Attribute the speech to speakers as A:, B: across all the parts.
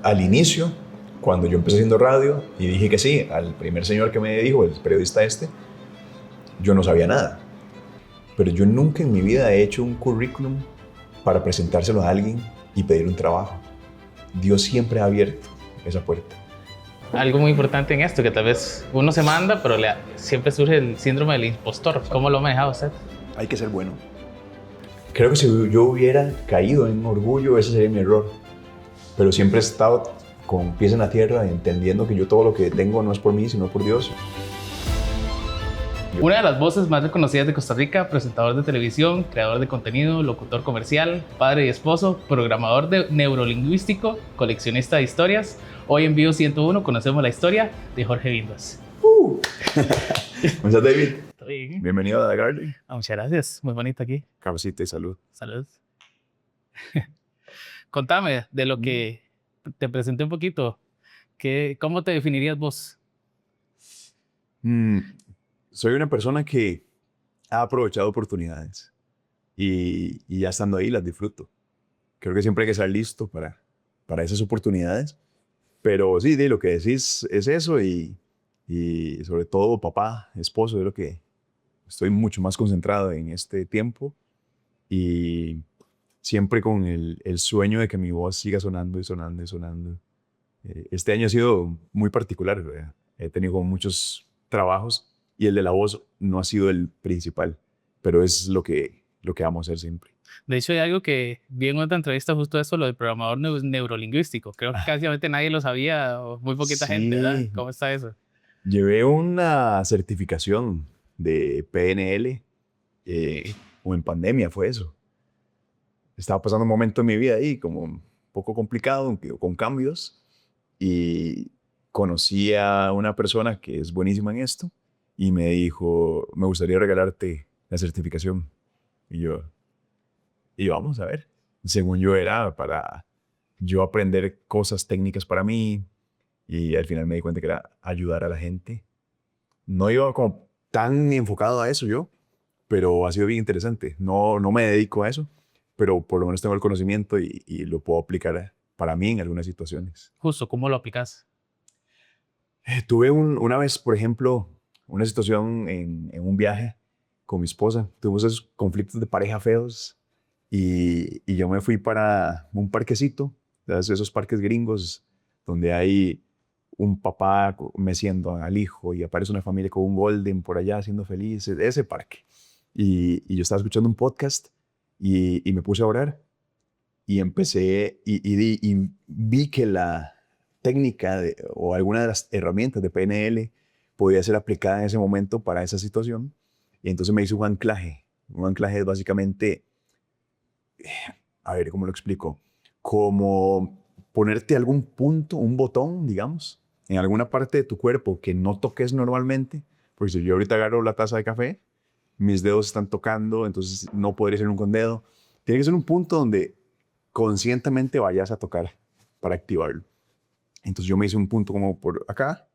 A: Al inicio, cuando yo empecé haciendo radio y dije que sí, al primer señor que me dijo, el periodista este, yo no sabía nada. Pero yo nunca en mi vida he hecho un currículum para presentárselo a alguien y pedir un trabajo. Dios siempre ha abierto esa puerta.
B: Algo muy importante en esto, que tal vez uno se manda, pero siempre surge el síndrome del impostor. ¿Cómo lo ha manejado usted?
A: Hay que ser bueno. Creo que si yo hubiera caído en orgullo, ese sería mi error. Pero siempre he estado con pies en la tierra, entendiendo que yo todo lo que tengo no es por mí, sino por Dios.
B: Una de las voces más reconocidas de Costa Rica, presentador de televisión, creador de contenido, locutor comercial, padre y esposo, programador neurolingüístico, coleccionista de historias. Hoy en Bio 101 conocemos la historia de Jorge Vindas.
A: ¿Cómo estás, David?
B: Estoy bien.
A: Bienvenido a The Garden.
B: Muchas gracias, muy bonito aquí.
A: Cabecita y salud.
B: Salud. Contame de lo que te presenté un poquito. ¿Cómo te definirías vos?
A: Soy una persona que ha aprovechado oportunidades y ya estando ahí las disfruto. Creo que siempre hay que estar listo para esas oportunidades. Pero sí, lo que decís es eso y sobre todo papá, esposo, es lo que estoy mucho más concentrado en este tiempo y siempre con el sueño de que mi voz siga sonando y sonando y sonando. Este año ha sido muy particular, ¿verdad? He tenido como muchos trabajos y el de la voz no ha sido el principal, pero es lo que vamos a hacer siempre.
B: De hecho, hay algo que vi en otra entrevista, justo eso, lo del programador neurolingüístico. Creo que casi nadie lo sabía, o muy poquita gente, ¿verdad? ¿Cómo está eso?
A: Llevé una certificación de PNL, o en pandemia fue eso. Estaba pasando un momento en mi vida ahí como un poco complicado, con cambios, y conocí a una persona que es buenísima en esto y me dijo, me gustaría regalarte la certificación. Y vamos a ver. Según yo era para yo aprender cosas técnicas para mí y al final me di cuenta que era ayudar a la gente. No iba como tan enfocado a eso yo, pero ha sido bien interesante. No me dedico a eso, pero por lo menos tengo el conocimiento y lo puedo aplicar para mí en algunas situaciones.
B: Justo, ¿cómo lo aplicas?
A: Tuve una vez, por ejemplo, una situación en un viaje con mi esposa. Tuvimos esos conflictos de pareja feos y yo me fui para un parquecito, ¿sabes? Esos parques gringos donde hay un papá meciendo al hijo y aparece una familia con un golden por allá siendo felices, ese parque. Y yo estaba escuchando un podcast y me puse a orar y empecé y vi que la técnica o alguna de las herramientas de PNL podía ser aplicada en ese momento para esa situación. Y entonces me hice un anclaje. Un anclaje es básicamente, a ver, ¿cómo lo explico? Como ponerte algún punto, un botón, digamos, en alguna parte de tu cuerpo que no toques normalmente. Porque si yo ahorita agarro la taza de café, mis dedos están tocando, entonces no podría ser un con dedo. Tiene que ser un punto donde conscientemente vayas a tocar para activarlo. Entonces yo me hice un punto como por acá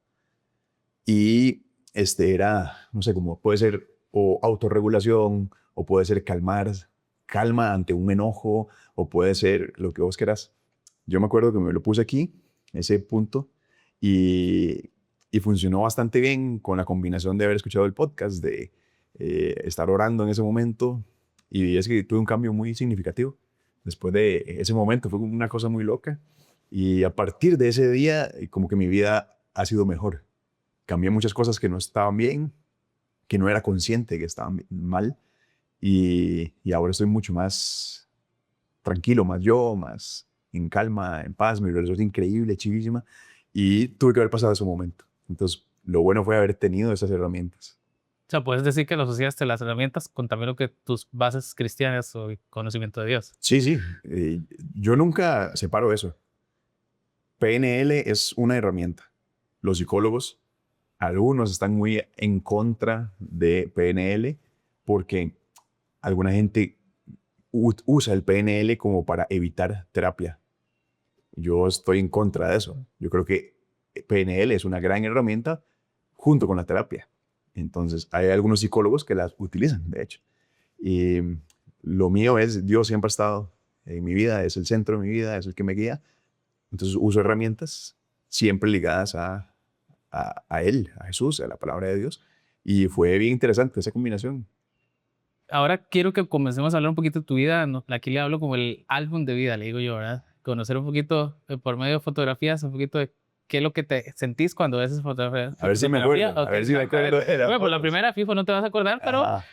A: y era, no sé, como puede ser o autorregulación o puede ser calma ante un enojo o puede ser lo que vos quieras. Yo me acuerdo que me lo puse aquí, ese punto, y funcionó bastante bien con la combinación de haber escuchado el podcast, de estar orando en ese momento, y es que tuve un cambio muy significativo. Después de ese momento fue una cosa muy loca y a partir de ese día como que mi vida ha sido mejor. Cambié muchas cosas que no estaban bien, que no era consciente que estaban mal y ahora estoy mucho más tranquilo, más yo, más en calma, en paz. Mi relación es increíble, chivísima y tuve que haber pasado ese momento. Entonces lo bueno fue haber tenido esas herramientas.
B: O sea, puedes decir que lo asociaste las herramientas con también lo que tus bases cristianas o conocimiento de Dios.
A: Sí. Yo nunca separo eso. PNL es una herramienta. Los psicólogos, algunos están muy en contra de PNL porque alguna gente usa el PNL como para evitar terapia. Yo estoy en contra de eso. Yo creo que PNL es una gran herramienta junto con la terapia. Entonces, hay algunos psicólogos que las utilizan, de hecho. Y lo mío es, Dios siempre ha estado en mi vida, es el centro de mi vida, es el que me guía. Entonces uso herramientas siempre ligadas a Él, a Jesús, a la palabra de Dios. Y fue bien interesante esa combinación.
B: Ahora quiero que comencemos a hablar un poquito de tu vida. Aquí le hablo como el álbum de vida, le digo yo, ¿verdad? Conocer un poquito por medio de fotografías, un poquito de qué es lo que te sentís cuando ves esas fotografías.
A: A ver si me acuerdo.
B: Fotografía,
A: A ver si me acuerdo de las
B: bueno, por la
A: fotos.
B: primera fijo no te vas a acordar, pero
A: Ajá.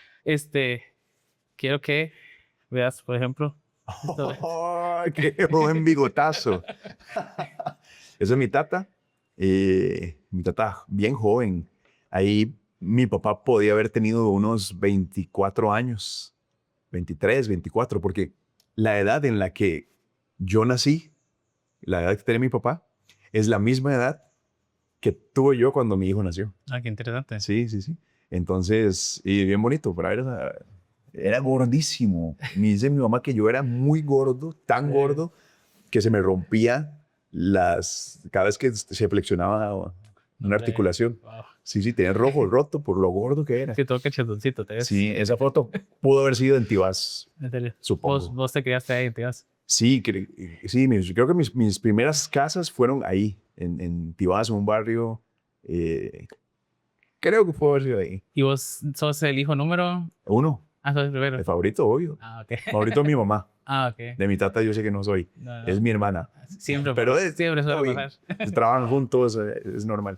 B: quiero que veas, por ejemplo.
A: ¡Oh, qué buen bigotazo! Esa es mi tata bien joven. Ahí mi papá podía haber tenido unos 24 años, 23, 24, porque la edad en la que yo nací, la edad que tenía mi papá, es la misma edad que tuve yo cuando mi hijo nació.
B: Ah, qué interesante.
A: Sí, sí, sí. Entonces, y bien bonito, para ver era gordísimo. Me dice mi mamá que yo era muy gordo, tan gordo, que se me rompía cada vez que se flexionaba una articulación.
B: Wow.
A: Sí, sí, tenía el rojo roto por lo gordo que era.
B: Sí, todo cachetoncito te ves.
A: Sí, esa foto pudo haber sido en Tibás,
B: En serio.
A: supongo.
B: Vos te criaste ahí, te vas.
A: Sí, sí, creo que mis primeras casas fueron ahí, en Tibás, en un barrio. Creo que pudo haber sido ahí.
B: ¿Y vos sos el hijo número?
A: Uno,
B: Ah, sos el primero.
A: el favorito, obvio.
B: Ah, ok.
A: Favorito de mi mamá.
B: Ah, ok.
A: De mi tata yo sé que no soy.
B: No, no.
A: Es mi hermana.
B: Siempre,
A: Pero
B: siempre
A: todo
B: suele
A: bien.
B: pasar.
A: Trabajan juntos, es normal.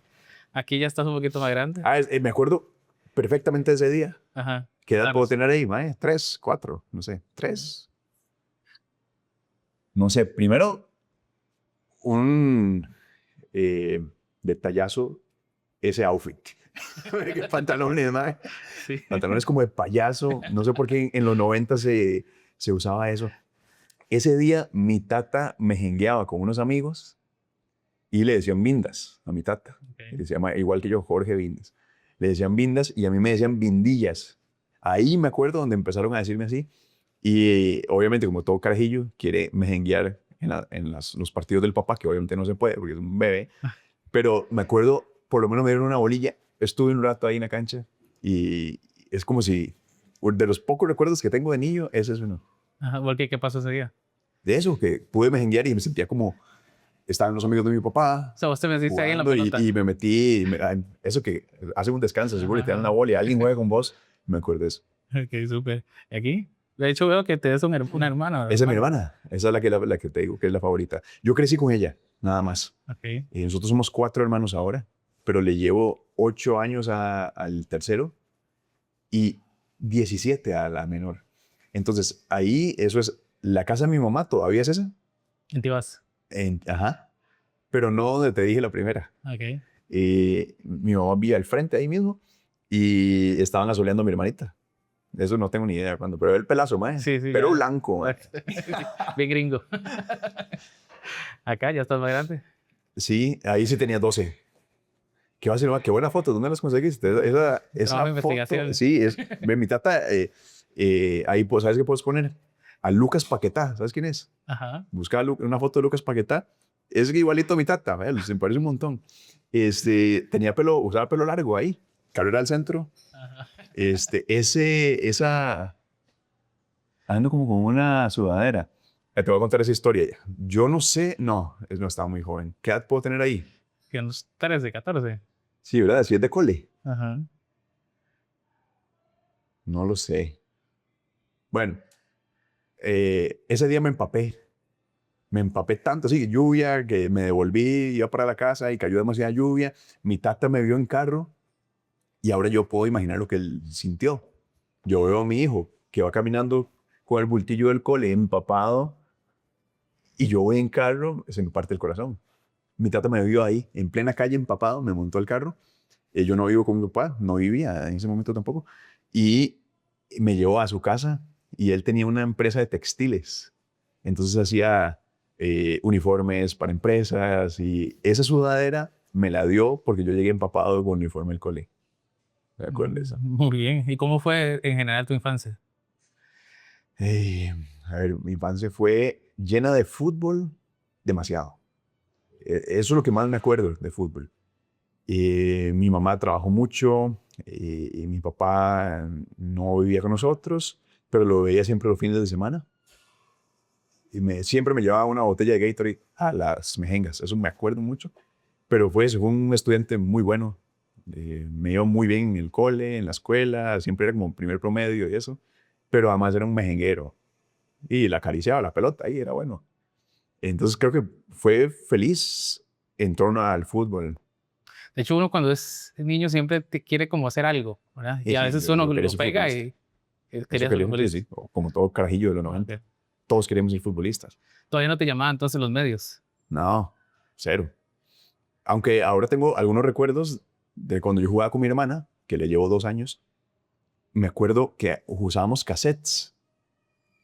B: Aquí ya estás un poquito más grande.
A: Me acuerdo perfectamente de ese día.
B: Ajá.
A: ¿Qué edad
B: Claro.
A: puedo tener ahí, mae? 3, 4, no sé, 3. No sé, primero un detallazo, ese outfit. ¿Qué pantalones, mae?
B: Sí.
A: Pantalones como de payaso. No sé por qué en los 90 se usaba eso. Ese día mi tata me jengueaba con unos amigos y le decían Vindas a mi tata.
B: Okay.
A: Se llama igual que yo, Jorge Vindas. Le decían Vindas y a mí me decían Vindillas. Ahí me acuerdo donde empezaron a decirme así. Y obviamente, como todo carajillo, quiere mejenguear en los partidos del papá, que obviamente no se puede porque es un bebé. Pero me acuerdo, por lo menos me dieron una bolilla. Estuve un rato ahí en la cancha y es como si, de los pocos recuerdos que tengo de niño, ese es uno.
B: Ajá. ¿Por qué? ¿Qué pasó ese día?
A: De eso, que pude mejenguear y me sentía como, estaban los amigos de mi papá.
B: O sea, vos te metiste ahí en la
A: jugando
B: pelota.
A: y me metí, eso que hace un descanso, seguro, y te dan una bola y alguien juega con vos, me acuerdo de eso.
B: Ok, súper. ¿Y aquí? De hecho, veo que te des una hermana.
A: Esa es mi hermana, esa es la que te digo que es la favorita. Yo crecí con ella, nada más.
B: Ok.
A: Y nosotros somos 4 hermanos ahora, pero le llevo 8 años al tercero y 17 a la menor. Entonces, ahí, eso es, la casa de mi mamá todavía es esa.
B: ¿En ti vas?
A: Ajá, pero no donde te dije la primera.
B: Ok.
A: Mi mamá vivía al frente ahí mismo y estaban asoleando a mi hermanita. Eso no tengo ni idea cuándo, pero el pelazo, mae.
B: Sí, sí.
A: Pero
B: ya.
A: blanco, mae.
B: Bien gringo. Acá ya estás más grande.
A: Sí, ahí sí tenía 12. ¿Qué va a ser, mae? Qué buena foto, ¿dónde las conseguiste? Esa
B: Trabajo de
A: foto,
B: investigación.
A: sí, ve, mi tata, ahí, pues, ¿sabes qué puedes poner? A Lucas Paquetá, ¿sabes quién es?
B: Ajá.
A: Busca una foto de Lucas Paquetá. Es igualito a mi tata, se me parece un montón. Tenía usaba pelo largo ahí, carrera al centro.
B: Ajá.
A: Ando como con una sudadera. Te voy a contar esa historia ya. Yo no sé, no estaba muy joven. ¿Qué edad puedo tener ahí?
B: Que unos 13, 14.
A: Sí, ¿verdad? Si es de cole.
B: Ajá.
A: No lo sé. Bueno, ese día me empapé. Me empapé tanto, sí, lluvia, que me devolví, iba para la casa y cayó demasiada lluvia. Mi tata me vio en carro y ahora yo puedo imaginar lo que él sintió. Yo veo a mi hijo que va caminando con el bultillo del cole empapado y yo voy en carro, se me parte el corazón. Mi tata me vio ahí, en plena calle empapado, me montó al carro. Yo no vivo con mi papá, no vivía en ese momento tampoco. Y me llevó a su casa y él tenía una empresa de textiles. Entonces hacía uniformes para empresas y esa sudadera me la dio porque yo llegué empapado con uniforme del cole. ¿Me acuerdo de eso?
B: Muy bien. ¿Y cómo fue en general tu infancia?
A: A ver, mi infancia fue llena de fútbol, demasiado. Eso es lo que más me acuerdo de fútbol. Mi mamá trabajó mucho y mi papá no vivía con nosotros, pero lo veía siempre los fines de semana. siempre me llevaba una botella de Gatorade a las mejengas. Eso me acuerdo mucho. Pero fue un estudiante muy bueno. Me iba muy bien en el cole, en la escuela. Siempre era como primer promedio y eso. Pero además era un mejenguero. Y la acariciaba la pelota ahí, era bueno. Entonces creo que fue feliz en torno al fútbol.
B: De hecho, uno cuando es niño siempre te quiere como hacer algo, ¿verdad? Y a veces uno
A: Yo quería
B: lo
A: ser
B: pega
A: futbolista.
B: y
A: Eso
B: quería ser
A: quería ser,
B: futbolista.
A: sí. Como todo carajillo de los 90.
B: Ok.
A: Todos queríamos ser futbolistas.
B: Todavía no te llamaban entonces los medios.
A: No, cero. Aunque ahora tengo algunos recuerdos de cuando yo jugaba con mi hermana, que le llevo 2 años. Me acuerdo que usábamos cassettes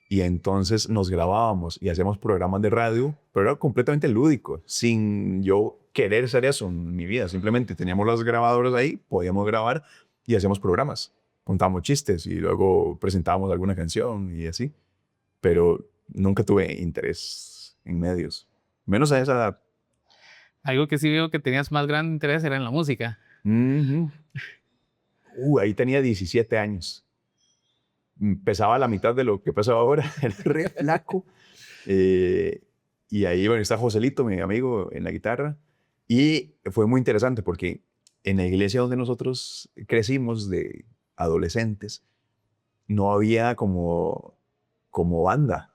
A: y entonces nos grabábamos y hacíamos programas de radio, pero era completamente lúdico, sin yo querer ser eso en mi vida. Simplemente teníamos las grabadoras ahí, podíamos grabar y hacíamos programas. Contábamos chistes y luego presentábamos alguna canción y así. Pero nunca tuve interés en medios. Menos a esa edad.
B: Algo que sí veo que tenías más gran interés era en la música.
A: Ujú. Ahí tenía 17 años. Pesaba la mitad de lo que pesaba ahora. Era re flaco. Eh, y ahí, bueno, está Joselito, mi amigo, en la guitarra. Y fue muy interesante porque en la iglesia donde nosotros crecimos de adolescentes, no había como banda.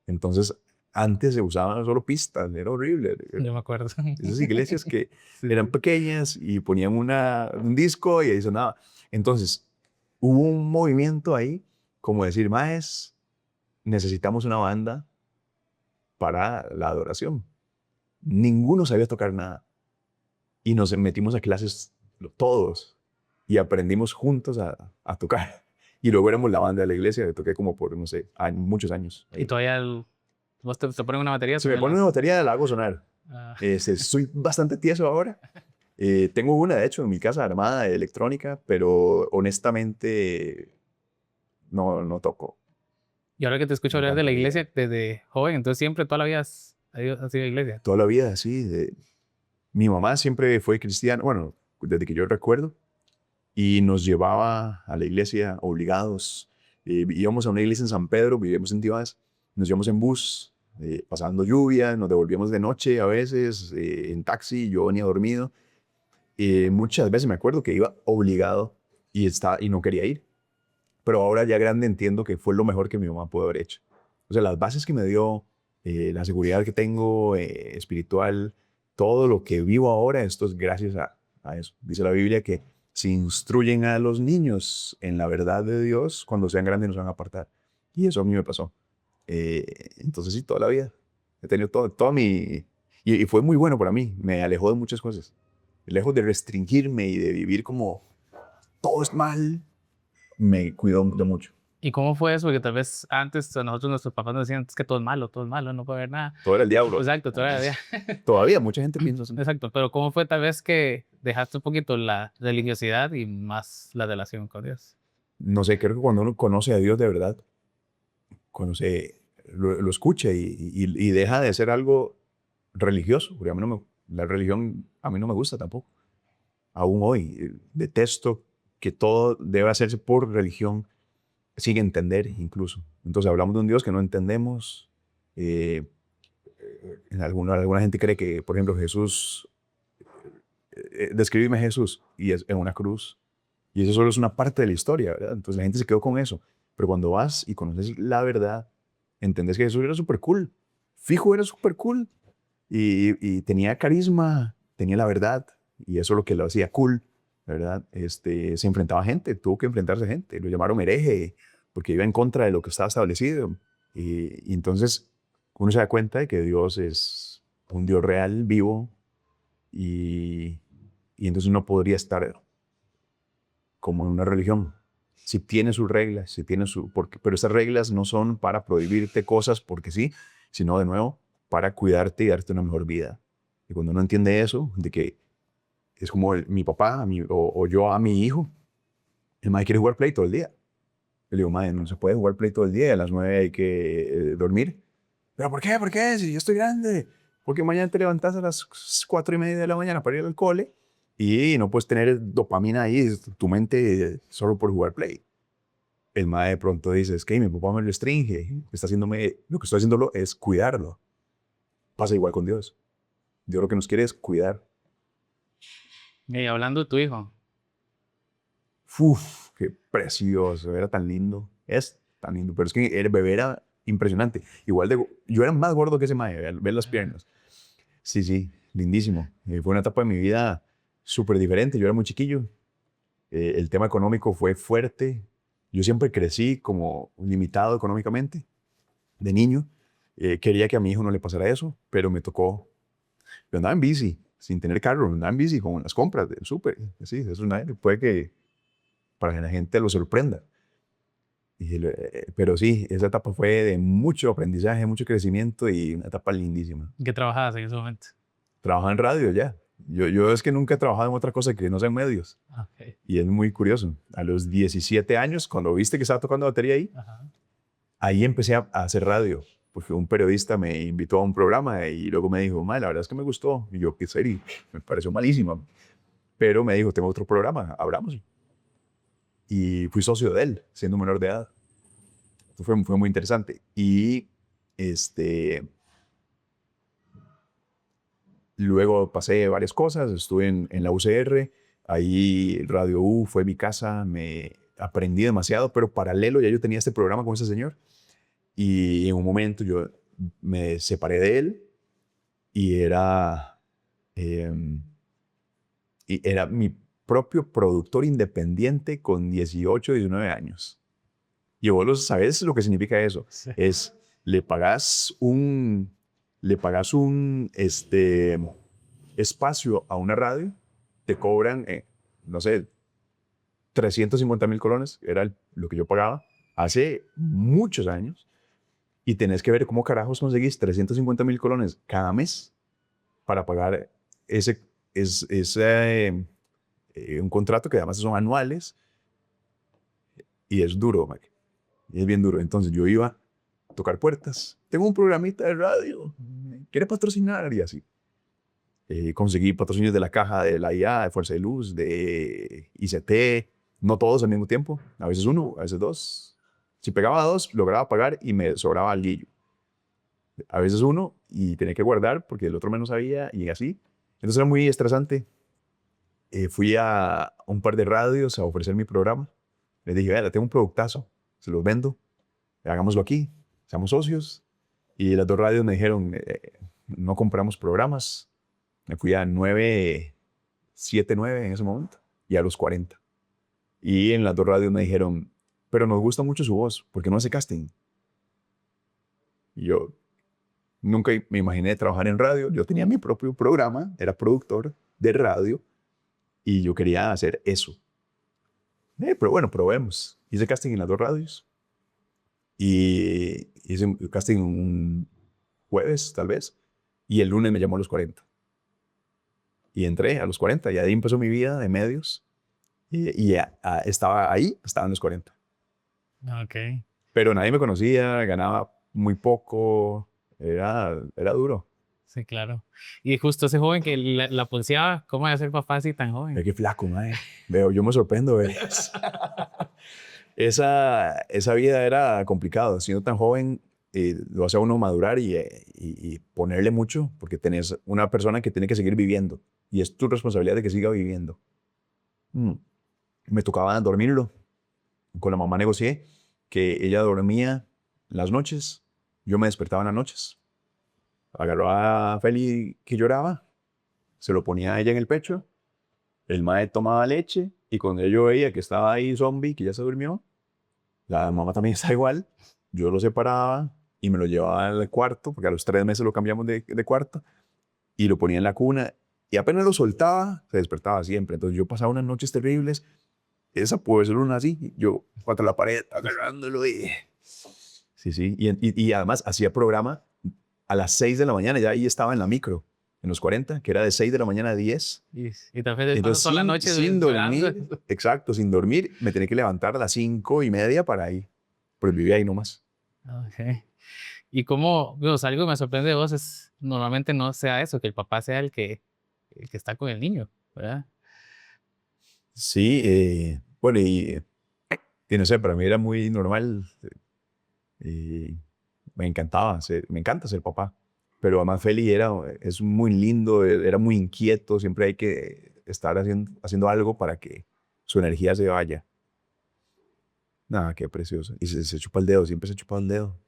A: Entonces, antes se usaban solo pistas, era horrible.
B: Yo me acuerdo.
A: Esas iglesias que
B: Sí.
A: eran pequeñas y ponían un disco y ahí sonaba. Entonces, hubo un movimiento ahí, como decir, maes, necesitamos una banda para la adoración. Ninguno sabía tocar nada. Y nos metimos a clases todos y aprendimos juntos a tocar. Y luego éramos la banda de la iglesia, que toqué como por, no sé, muchos años.
B: Y todavía vos te ponen una batería.
A: Se me
B: también
A: pone una batería, la hago sonar.
B: Ah,
A: Soy bastante tieso ahora. Tengo una, de hecho, en mi casa armada de electrónica, pero honestamente no toco.
B: y ahora que te escucho
A: Me
B: hablar de la
A: encantaría.
B: iglesia desde joven, entonces siempre, toda la vida has ido a la iglesia.
A: Toda la vida, así. Mi mamá siempre fue cristiana, bueno, desde que yo recuerdo, y nos llevaba a la iglesia obligados. Íbamos a una iglesia en San Pedro, vivíamos en Tibás, nos íbamos en bus, pasando lluvia, nos devolvíamos de noche a veces, en taxi, yo venía dormido. Muchas veces me acuerdo que iba obligado y no quería ir. Pero ahora ya grande entiendo que fue lo mejor que mi mamá pudo haber hecho. O sea, las bases que me dio, la seguridad que tengo espiritual, todo lo que vivo ahora, esto es gracias a eso. Dice la Biblia que si instruyen a los niños en la verdad de Dios, cuando sean grandes no se van a apartar. Y eso a mí me pasó. Entonces sí, toda la vida. He tenido todo mi... Y fue muy bueno para mí. Me alejó de muchas cosas. Lejos de restringirme y de vivir como todo es mal, me cuidó de mucho.
B: ¿Y cómo fue eso? Porque tal vez antes a nosotros nuestros papás nos decían, es que todo es malo, no puede haber nada.
A: Todo era el diablo.
B: Exacto, todo era
A: Antes. Todavía mucha gente piensa así.
B: Exacto, pero ¿cómo fue tal vez que dejaste un poquito la religiosidad y más la relación con Dios?
A: No sé, creo que cuando uno conoce a Dios de verdad, conoce, lo escucha y deja de ser algo religioso, porque a mí la religión a mí no me gusta tampoco. Aún hoy detesto que todo debe hacerse por religión, sin entender incluso. Entonces hablamos de un Dios que no entendemos. Alguna gente cree que, por ejemplo, Jesús, describirme a Jesús y es en una cruz. Y eso solo es una parte de la historia, ¿verdad? Entonces la gente se quedó con eso. Pero cuando vas y conoces la verdad, entendés que Jesús era súper cool. Fijo, era súper cool. Y tenía carisma, tenía la verdad. Y eso es lo que lo hacía cool, ¿verdad? Se enfrentaba a gente, tuvo que enfrentarse a gente. Lo llamaron hereje porque iba en contra de lo que estaba establecido. Y entonces uno se da cuenta de que Dios es un Dios real, vivo. Y entonces no podría estar como en una religión. Si tiene sus reglas, si tiene pero esas reglas no son para prohibirte cosas porque sí, sino de nuevo para cuidarte y darte una mejor vida. Y cuando uno entiende eso, de que es como mi papá o yo a mi hijo, el madre quiere jugar Play todo el día. Yo le digo, madre, no se puede jugar Play todo el día, a las 9 hay que dormir. ¿Pero por qué? ¿Por qué? Si yo estoy grande. Porque mañana te levantas a las 4:30 de la mañana para ir al cole y no puedes tener dopamina ahí, tu mente solo por jugar Play. el mae de pronto dice, es que mi papá me restringe, está haciéndome, lo que estoy haciéndolo es cuidarlo. Pasa igual con Dios. Dios lo que nos quiere es cuidar.
B: Y hablando de tu hijo,
A: Uf, qué precioso, era tan lindo. Es tan lindo, pero es que el bebé era impresionante. Igual de, yo era más gordo que ese mae, ver las piernas. Sí, sí, lindísimo. Fue una etapa de mi vida súper diferente. Yo era muy chiquillo. El tema económico fue fuerte. Yo siempre crecí como limitado económicamente de niño. Quería que a mi hijo no le pasara eso, pero me tocó. Yo andaba en bici, sin tener carro, andaba en bici con las compras del súper. Sí, eso puede que para que la gente lo sorprenda. Pero sí, esa etapa fue de mucho aprendizaje, mucho crecimiento y una etapa lindísima.
B: ¿qué trabajabas en ese momento?
A: Trabajaba en radio ya. Yo es que nunca he trabajado en otra cosa que no sean medios.
B: Okay.
A: Y es muy curioso. A los 17 años, cuando viste que estaba tocando batería ahí,
B: Ajá.
A: ahí empecé a hacer radio. Porque un periodista me invitó a un programa y luego me dijo, la verdad es que me gustó. Y yo, qué serio, me pareció malísima. Pero me dijo, tengo otro programa, abramos. Y fui socio de él, siendo menor de edad. Esto fue muy interesante. Y luego pasé varias cosas, estuve en la UCR, ahí Radio U fue mi casa, me aprendí demasiado, pero paralelo ya yo tenía este programa con ese señor y en un momento yo me separé de él y era mi propio productor independiente con 18, 19 años. Y vos sabés lo que significa eso.
B: Sí.
A: Es, le pagas un espacio a una radio, te cobran, no sé, 350,000 colones, era lo que yo pagaba hace muchos años, y tenés que ver cómo carajos conseguís 350,000 colones cada mes para pagar un contrato que además son anuales, y es duro, Mike. Y es bien duro. Entonces yo iba a tocar puertas. Tengo un programita de radio. ¿Quiere patrocinar? Y así. Conseguí patrocinios de la Caja de la IA, de Fuerza de Luz, de ICT. No todos al mismo tiempo. A veces uno, a veces dos. Si pegaba dos, lograba pagar y me sobraba el guillo. A veces uno y tenía que guardar porque el otro menos sabía y así. Entonces era muy estresante. Fui a un par de radios a ofrecer mi programa. Les dije, vea, tengo un productazo. Se los vendo. Hagámoslo aquí. Seamos socios. Y las dos radios me dijeron, no compramos programas. Me fui a 979 en ese momento y a los 40. Y en las dos radios me dijeron, pero nos gusta mucho su voz, ¿por qué no hace casting? Y yo nunca me imaginé trabajar en radio. Yo tenía mi propio programa, era productor de radio y yo quería hacer eso. Pero bueno, probemos. Hice casting en las dos radios y hice un casting un jueves, tal vez, y el lunes me llamó a los 40. Y entré a los 40 y ahí empezó mi vida de medios. Y estaba ahí, estaba en los 40.
B: Ok.
A: Pero nadie me conocía, ganaba muy poco, era duro.
B: Sí, claro. Y justo ese joven que la pulseaba, ¿cómo va a ser papá así tan joven?
A: Qué flaco, mae. Veo, yo me sorprendo. Esa vida era complicado. Siendo tan joven, lo hace a uno madurar y ponerle mucho, porque tenés una persona que tiene que seguir viviendo. Y es tu responsabilidad de que siga viviendo. Me tocaba dormirlo. Con la mamá negocié que ella dormía las noches, yo me despertaba en las noches. Agarró a Feli que lloraba, se lo ponía a ella en el pecho, el mae tomaba leche y cuando yo veía que estaba ahí zombie, que ya se durmió, la mamá también está igual, yo lo separaba y me lo llevaba al cuarto, porque a los 3 meses lo cambiamos de cuarto, y lo ponía en la cuna y apenas lo soltaba, se despertaba siempre. Entonces yo pasaba unas noches terribles. Esa puede ser una así, yo contra la pared agarrándolo y... Sí, sí, y además hacía programa a las 6 de la mañana, ya ahí estaba en la micro, en los 40, que era de 6 de la mañana a 10.
B: Y también
A: Entonces,
B: toda la noche
A: sin
B: esperando.
A: dormir, exacto, sin dormir, me tenía que levantar a las 5:30 para ir, pues vivía ahí nomás.
B: Ok. Y como, Dios, algo que me sorprende de vos es, normalmente no sea eso, que el papá sea el que está con el niño, ¿verdad?
A: Sí, bueno, y Y no sé, para mí era muy normal y me encantaba, me encanta ser papá. Pero además Feli es muy lindo, era muy inquieto, siempre hay que estar haciendo algo para que su energía se vaya. Nada, qué precioso. Y se chupa el dedo, siempre se chupa el dedo.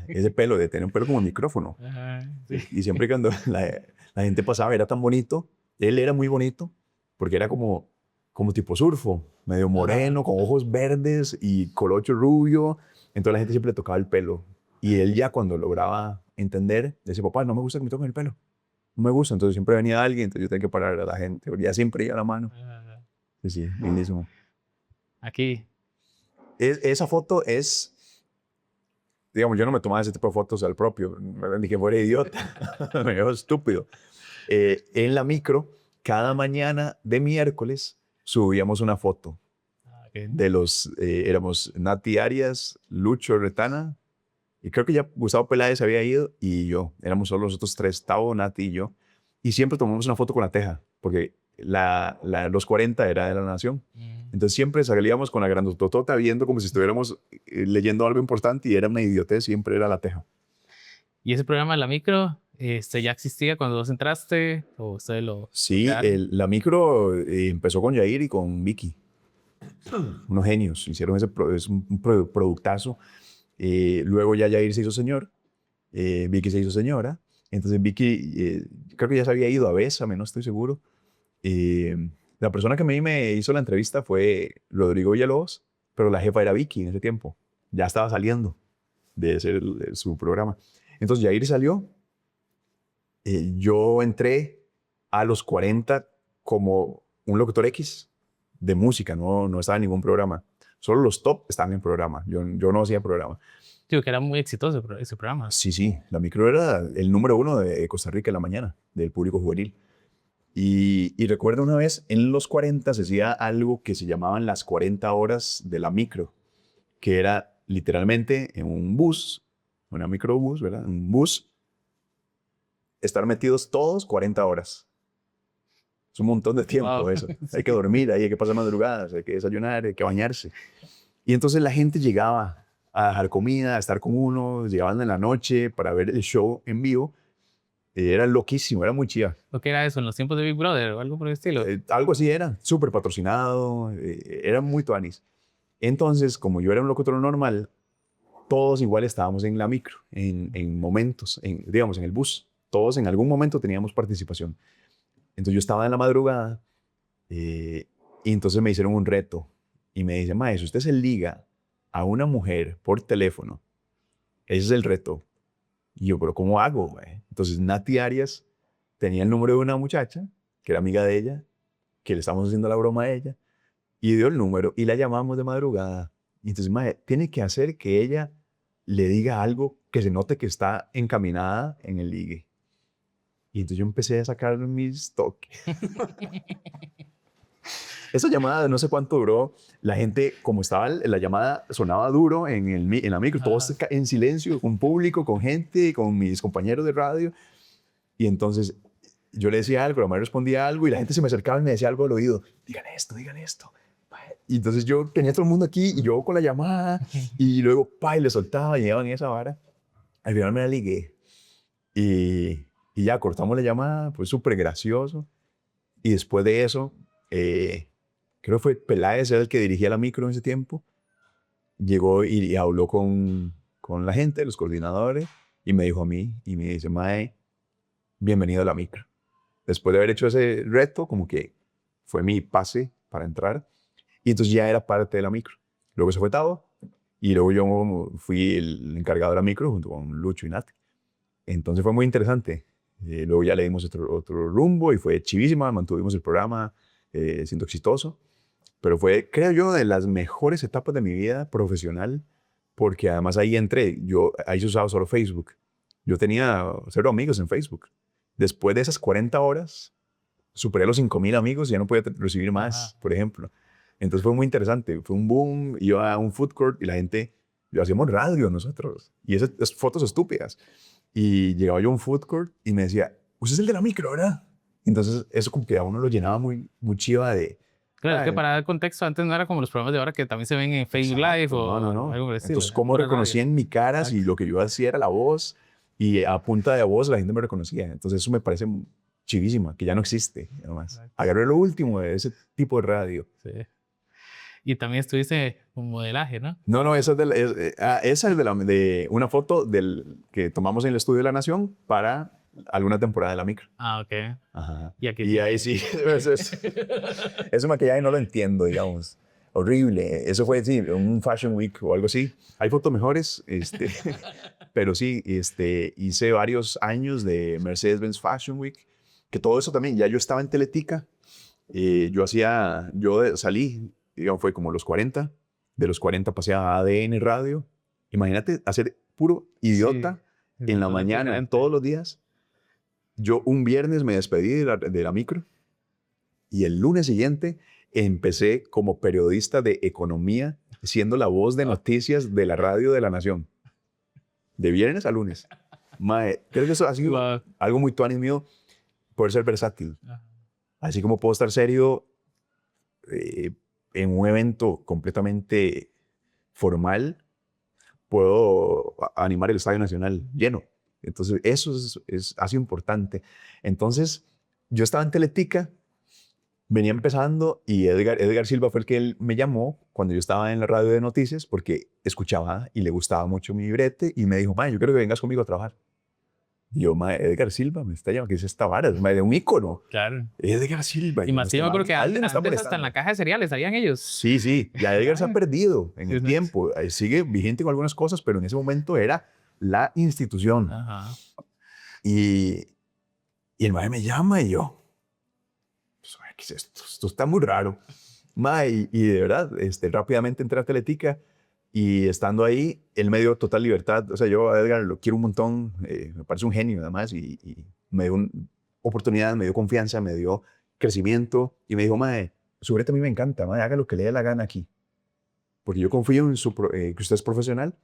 A: Ese pelo, de tener un pelo como micrófono.
B: Ajá, sí.
A: Y siempre cuando la gente pasaba, era tan bonito. Él era muy bonito porque era como tipo surfo, medio
B: Ajá.
A: moreno, con ojos verdes y colocho rubio. Entonces la gente siempre le tocaba el pelo. Y él ya cuando lograba entender, decía, papá, no me gusta que me toquen el pelo. No me gusta. Entonces siempre venía alguien, entonces yo tenía que parar a la gente. Porque ya siempre iba a la mano.
B: Ajá.
A: Sí, sí, lindísimo.
B: Aquí.
A: Esa foto es, digamos, yo no me tomaba ese tipo de fotos al propio, ni que fuera idiota, me veo estúpido. En la micro, cada mañana de miércoles subíamos una foto
B: Ah, ok.
A: de éramos Nati Arias, Lucho Retana, y creo que ya Gustavo Peláez había ido, y yo, éramos solo los otros tres, Tavo, Nati y yo, y siempre tomamos una foto con la teja, porque los 40 era de la Nación.
B: Mm.
A: Entonces siempre salíamos con la grandototota viendo como si estuviéramos leyendo algo importante y era una idiotez, siempre era la teja.
B: ¿Y ese programa, La Micro, ya existía cuando vos entraste o ustedes lo
A: Sí,
B: crearon?
A: la micro empezó con Yair y con Vicky, unos genios, hicieron es un productazo. Luego ya Yair se hizo señor, Vicky se hizo señora, entonces Vicky creo que ya se había ido a Bésame, no estoy seguro. Eh, la persona que me hizo la entrevista fue Rodrigo Villalobos, pero la jefa era Vicky en ese tiempo, ya estaba saliendo de su programa. Entonces Yair salió, yo entré a los 40 como un locutor X de música, no estaba en ningún programa. Solo los top estaban en programa, yo no hacía programa.
B: Digo que era muy exitoso ese programa.
A: Sí, sí, la micro era el número uno de Costa Rica en la mañana, del público juvenil. Y recuerdo una vez, en los 40 se hacía algo que se llamaban las 40 horas de la micro, que era literalmente en un bus, una microbús, ¿verdad? Un bus, estar metidos todos 40 horas. Es un montón de tiempo
B: Wow.
A: eso.
B: Sí.
A: Hay que dormir ahí, hay que pasar madrugadas, hay que desayunar, hay que bañarse. Y entonces la gente llegaba a dejar comida, a estar con uno, llegaban en la noche para ver el show en vivo. Era loquísimo, era muy chiva.
B: ¿O qué era eso? ¿En los tiempos de Big Brother o algo por el estilo?
A: Algo así era, súper patrocinado, era muy tuanis. Entonces, como yo era un locutor normal, todos igual estábamos en la micro, en momentos, digamos, en el bus. Todos en algún momento teníamos participación. Entonces yo estaba en la madrugada y entonces me hicieron un reto y me dice, maestro, usted se liga a una mujer por teléfono. Ese es el reto. Y yo, pero ¿cómo hago, güey? Entonces Nati Arias tenía el número de una muchacha que era amiga de ella, que le estábamos haciendo la broma a ella, y dio el número y la llamamos de madrugada. Y entonces, mae, tiene que hacer que ella le diga algo que se note que está encaminada en el ligue. Y entonces yo empecé a sacar mis toques. Esa llamada, no sé cuánto duró. La gente, como estaba la llamada, sonaba duro en la micro, todos en silencio, con público, con gente, con mis compañeros de radio. Y entonces yo le decía algo, la madre respondía algo y la gente se me acercaba y me decía algo al oído. Digan esto, digan esto. Y entonces yo tenía todo el mundo aquí y yo con la llamada y luego, y le soltaba y llevaban esa vara. Al final me la ligué y ya cortamos la llamada, fue súper gracioso. Y después de eso, creo que fue Peláez, era el que dirigía la micro en ese tiempo, llegó y habló con la gente, los coordinadores, y me dijo a mí, y me dice, mae, bienvenido a la micro. Después de haber hecho ese reto, como que fue mi pase para entrar, y entonces ya era parte de la micro. Luego se fue Tavo, y luego yo fui el encargado de la micro junto con Lucho y Nati. Entonces fue muy interesante. Luego ya le dimos otro rumbo y fue chivísima, mantuvimos el programa siendo exitoso, pero fue, creo yo, de las mejores etapas de mi vida profesional, porque además ahí entré, ahí se usaba solo Facebook. Yo tenía 0 amigos en Facebook. Después de esas 40 horas, superé los 5,000 amigos y ya no podía recibir más,
B: Ajá.
A: por ejemplo. Entonces fue muy interesante, fue un boom, iba a un food court y la gente, hacíamos radio nosotros, y esas fotos estúpidas. Y llegaba yo a un food court y me decía, usted es el de la micro, ¿verdad? Entonces eso como que a uno lo llenaba muy chiva
B: Claro, es que
A: Ay,
B: para dar contexto, antes no era como los programas de ahora que también se ven en Facebook Live o
A: no.
B: algo por el estilo.
A: Entonces, ¿cómo
B: Pura radio.
A: reconocían mi cara si
B: Exacto.
A: lo que yo hacía era la voz? Y a punta de voz la gente me reconocía. Entonces, eso me parece chivísima, que ya no existe. Además,
B: Exacto.
A: agarré lo último de ese tipo de radio.
B: Sí. Y también estuviste con modelaje, ¿no?
A: No, esa es esa es de una foto que tomamos en el estudio de La Nación para alguna temporada de la micro.
B: Ah, ok.
A: Ajá.
B: Y aquí
A: Y ahí sí, ese maquillaje no lo entiendo, digamos. Horrible. Eso fue, sí, un Fashion Week o algo así. Hay fotos mejores, pero sí, hice varios años de Mercedes-Benz Fashion Week, que todo eso también, ya yo estaba en Teletica, salí, digamos, fue como los 40, de los 40 pasé a ADN Radio. Imagínate hacer puro idiota en la
B: totalmente
A: mañana,
B: diferente.
A: todos los días. Yo un viernes me despedí de la micro y el lunes siguiente empecé como periodista de economía, siendo la voz de noticias de la radio de La Nación. De viernes a lunes. Mae, creo que eso ha sido
B: Wow.
A: algo muy tuanis mío, poder ser versátil.
B: Ajá.
A: Así como puedo estar serio en un evento completamente formal, puedo animar el Estadio Nacional lleno. Entonces, eso ha sido importante. Entonces, yo estaba en Teletica, venía empezando y Edgar Silva fue el que él me llamó cuando yo estaba en la radio de noticias porque escuchaba y le gustaba mucho mi brete y me dijo, "Mae, yo quiero que vengas conmigo a trabajar". Y yo, "Mae, Edgar Silva me está llamando, ¿qué es esta vara? Es mae, de un ícono.
B: Claro.
A: Edgar Silva".
B: Y más que yo me acuerdo que
A: alguien me está
B: antes hasta en
A: molestando.
B: la caja de cereales habían ellos.
A: Sí, sí, ya Edgar se ha perdido en el
B: Sí.
A: tiempo. Sigue vigente con algunas cosas, pero en ese momento era la institución.
B: Ajá.
A: Y el mae me llama y yo, pues, "Mae, ¿qué es esto? Esto está muy raro". Mae, y de verdad, rápidamente entré a Teletica y estando ahí, él me dio total libertad. O sea, yo a Edgar lo quiero un montón, me parece un genio además y me dio una oportunidad, me dio confianza, me dio crecimiento y me dijo, "Mae, su brete a mí me encanta, mae, haga lo que le dé la gana aquí". Porque yo confío en que usted es profesional.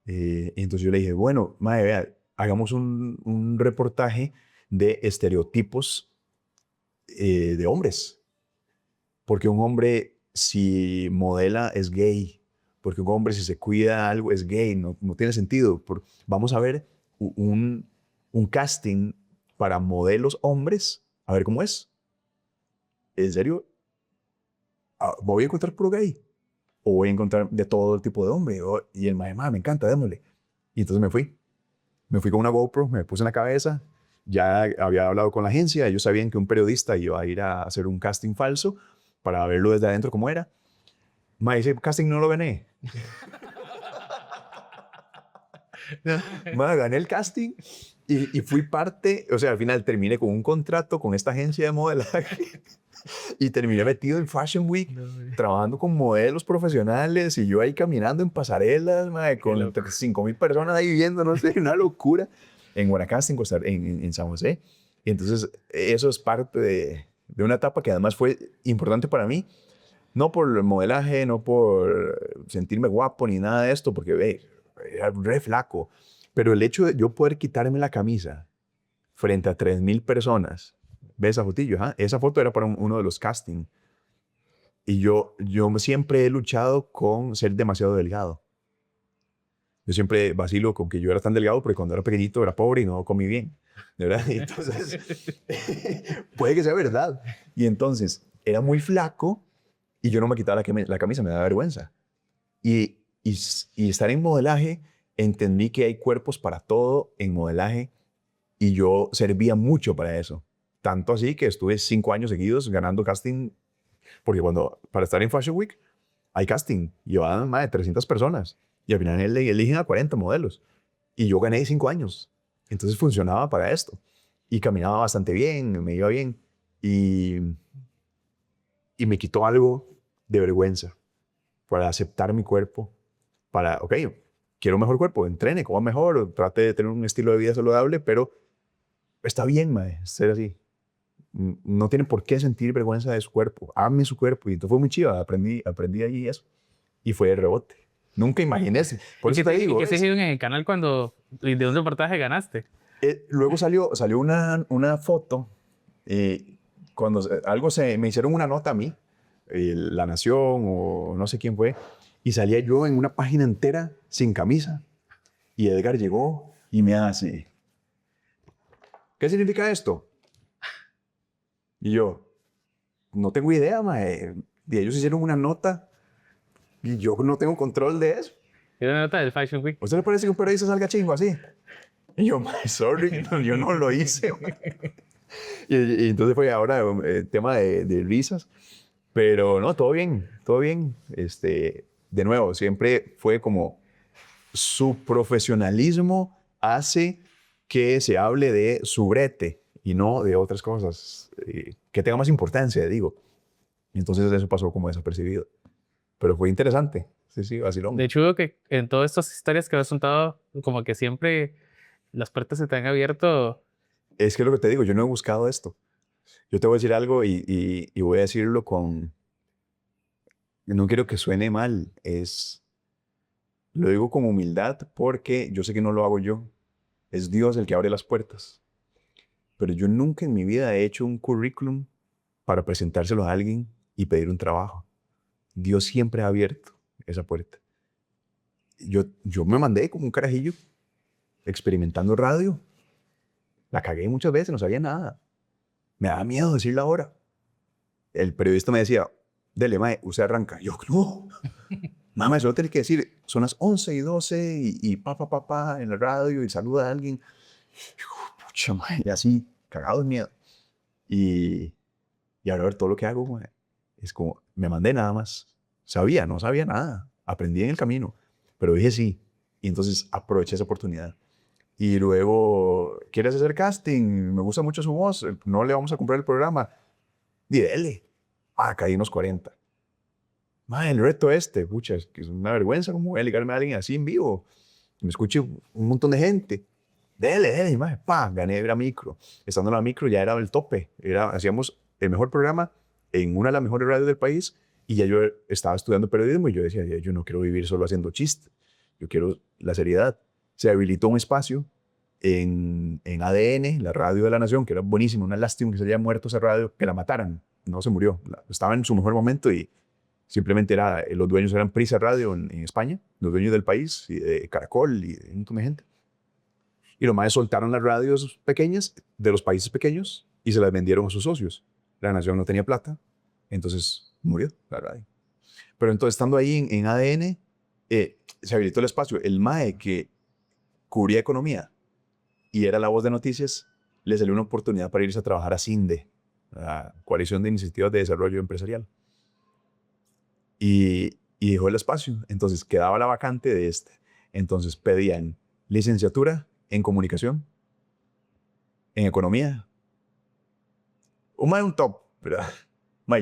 A: Y entonces yo le dije, bueno, mae, vea, hagamos un reportaje de estereotipos de hombres. Porque un hombre, si modela, es gay. Porque un hombre, si se cuida algo, es gay. No tiene sentido. Vamos a ver un casting para modelos hombres, a ver cómo es. ¿En serio? ¿Voy a encontrar puro gay? ¿O voy a encontrar de todo tipo de hombre? Y el mae, me encanta, démosle. Y entonces me fui. Me fui con una GoPro, me puse en la cabeza. Ya había hablado con la agencia. Ellos sabían que un periodista iba a ir a hacer un casting falso para verlo desde adentro cómo era. Mae, ese casting no lo gané. Mae, gané el casting y fui parte, o sea, al final terminé con un contrato con esta agencia de modelaje y terminé metido en Fashion Week, trabajando con modelos profesionales y yo ahí caminando en pasarelas, mae, con 5,000 personas ahí viendo, no sé, una locura, en Guanacaste, en San José. Y entonces eso es parte de una etapa que además fue importante para mí, no por el modelaje, no por sentirme guapo ni nada de esto, porque era re flaco, pero el hecho de yo poder quitarme la camisa frente a 3,000 personas, ¿ves esa fotillo? ¿Ah? Esa foto era para uno de los castings. Y yo siempre he luchado con ser demasiado delgado. Yo siempre vacilo con que yo era tan delgado porque cuando era pequeñito era pobre y no comí bien, ¿verdad? Y entonces, puede que sea verdad. Y entonces, era muy flaco y yo no me quitaba la camisa, me daba vergüenza. Y estar en modelaje, entendí que hay cuerpos para todo en modelaje y yo servía mucho para eso. Tanto así que estuve 5 años seguidos ganando casting, porque para estar en Fashion Week hay casting, llevaban más de 300 personas y al final eligen a 40 modelos y yo gané 5 años. Entonces funcionaba para esto y caminaba bastante bien, me iba bien y me quitó algo de vergüenza para aceptar mi cuerpo, ok, quiero un mejor cuerpo, entrene, coma mejor, trate de tener un estilo de vida saludable, pero está bien, mae, ser así. No tiene por qué sentir vergüenza de su cuerpo. Ame su cuerpo. Y entonces fue muy chido. Aprendí ahí eso. Y fue de rebote. Nunca imaginé. Por eso te digo.
B: ¿Y qué se hizo en el canal cuando de un reportaje ganaste?
A: Luego salió una foto. Cuando me hicieron una nota a mí La Nación o no sé quién fue, y salía yo en una página entera sin camisa. Y Edgar llegó y me hace, ¿qué significa esto? Y yo, no tengo idea, mae. Y ellos hicieron una nota y yo no tengo control de eso.
B: Era una nota del Fashion Week.
A: ¿A usted le parece que un periodista salga chingo así? Y yo, mae, sorry, yo no lo hice. Y entonces fue ahora tema de risas. Pero no, todo bien, todo bien. De nuevo, siempre fue como su profesionalismo hace que se hable de su brete y no de otras cosas que tengan más importancia, digo. Entonces eso pasó como desapercibido. Pero fue interesante. Sí, sí, vacilón.
B: De hecho, veo que en todas estas historias que has contado, como que siempre las puertas se te han abierto.
A: Es que lo que te digo, yo no he buscado esto. Yo te voy a decir algo y voy a decirlo con... No quiero que suene mal. Lo digo con humildad porque yo sé que no lo hago yo. Es Dios el que abre las puertas. Pero yo nunca en mi vida he hecho un currículum para presentárselo a alguien y pedir un trabajo. Dios siempre ha abierto esa puerta. Yo me mandé como un carajillo experimentando radio. La cagué muchas veces, no sabía nada. Me daba miedo decir la hora. El periodista me decía, dele, mae, usted arranca. Yo, no. Mamá, solo tiene que decir, son las 11:12 y pa, en la radio y saluda a alguien. Pucha, mae, y así, cagado de miedo. Y ahora ver todo lo que hago, mae, es como, me mandé nada más. No sabía nada. Aprendí en el camino, pero dije sí. Y entonces aproveché esa oportunidad. Y luego, ¿quieres hacer casting? Me gusta mucho su voz. No le vamos a comprar el programa. Y dele. Caí unos 40. Madre, el reto pucha, es que es una vergüenza como voy a ligarme a alguien así en vivo. Me escuche un montón de gente. Dele, madre, gané la micro. Estando en la micro ya era el tope. Hacíamos el mejor programa en una de las mejores radios del país y ya yo estaba estudiando periodismo y yo decía, yo no quiero vivir solo haciendo chistes. Yo quiero la seriedad. Se habilitó un espacio en ADN, la radio de la Nación, que era buenísimo. Una lástima que se haya muerto esa radio, que la mataran. No se murió. Estaba en su mejor momento y simplemente los dueños eran Prisa Radio en España, los dueños del país, y de Caracol y de un montón de gente. Y los maes soltaron las radios pequeñas de los países pequeños y se las vendieron a sus socios. La Nación no tenía plata, entonces murió la radio. Pero entonces, estando ahí en ADN, se habilitó el espacio. El mae que cubría economía y era la voz de noticias, le salió una oportunidad para irse a trabajar a CINDE, la Coalición de Iniciativas de Desarrollo Empresarial. Y dejó el espacio. Entonces quedaba la vacante de Entonces pedían licenciatura en comunicación, en economía. Un top, ¿verdad?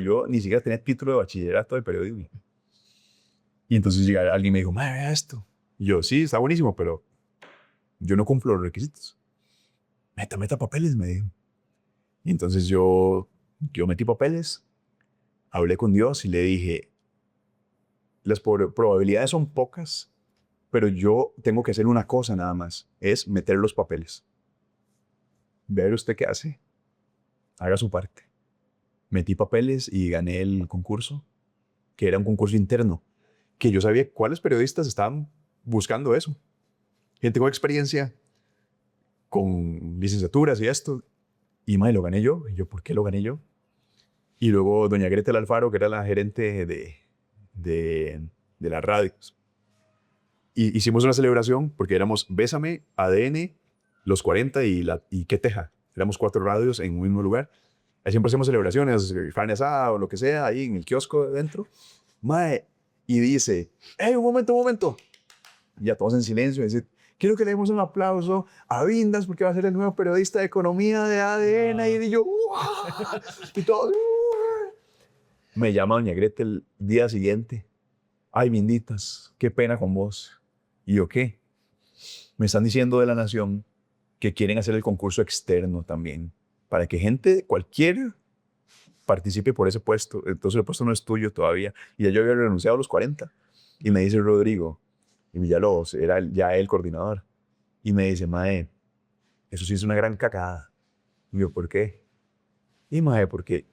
A: Yo ni siquiera tenía título de bachillerato de periodismo. Y entonces alguien me dijo, vea esto. Y yo, sí, está buenísimo, pero yo no cumplo los requisitos. Meta papeles, me dijo. Y entonces yo metí papeles, hablé con Dios y le dije, las probabilidades son pocas, pero yo tengo que hacer una cosa nada más, es meter los papeles. Ver usted qué hace. Haga su parte. Metí papeles y gané el concurso, que era un concurso interno, que yo sabía cuáles periodistas estaban buscando eso. Gente con experiencia, con licenciaturas y esto. Y lo gané yo. Y yo, ¿por qué lo gané yo? Y luego doña Gretel Alfaro, que era la gerente de las radios. Y hicimos una celebración porque éramos Bésame, ADN, Los 40 y Qué Teja. Éramos 4 radios en un mismo lugar. Ahí siempre hacemos celebraciones, carne asada o lo que sea, ahí en el kiosco dentro. Y dice, ¡hey, un momento! Y ya todos en silencio. Y dice, quiero que le demos un aplauso a Vindas porque va a ser el nuevo periodista de economía de ADN. Y yo, ¡uah! Y todos, ¡uah! Me llama doña Gretel el día siguiente. Ay, Vinditas, qué pena con vos. ¿Y yo qué? Me están diciendo de la Nación que quieren hacer el concurso externo también, para que gente, cualquiera, participe por ese puesto. Entonces el puesto no es tuyo todavía. Y ya yo había renunciado a los 40. Y me dice Rodrigo, y Villalobos, era ya el coordinador. Y me dice, mae, eso sí es una gran cacada. Y yo, ¿por qué? Y mae, porque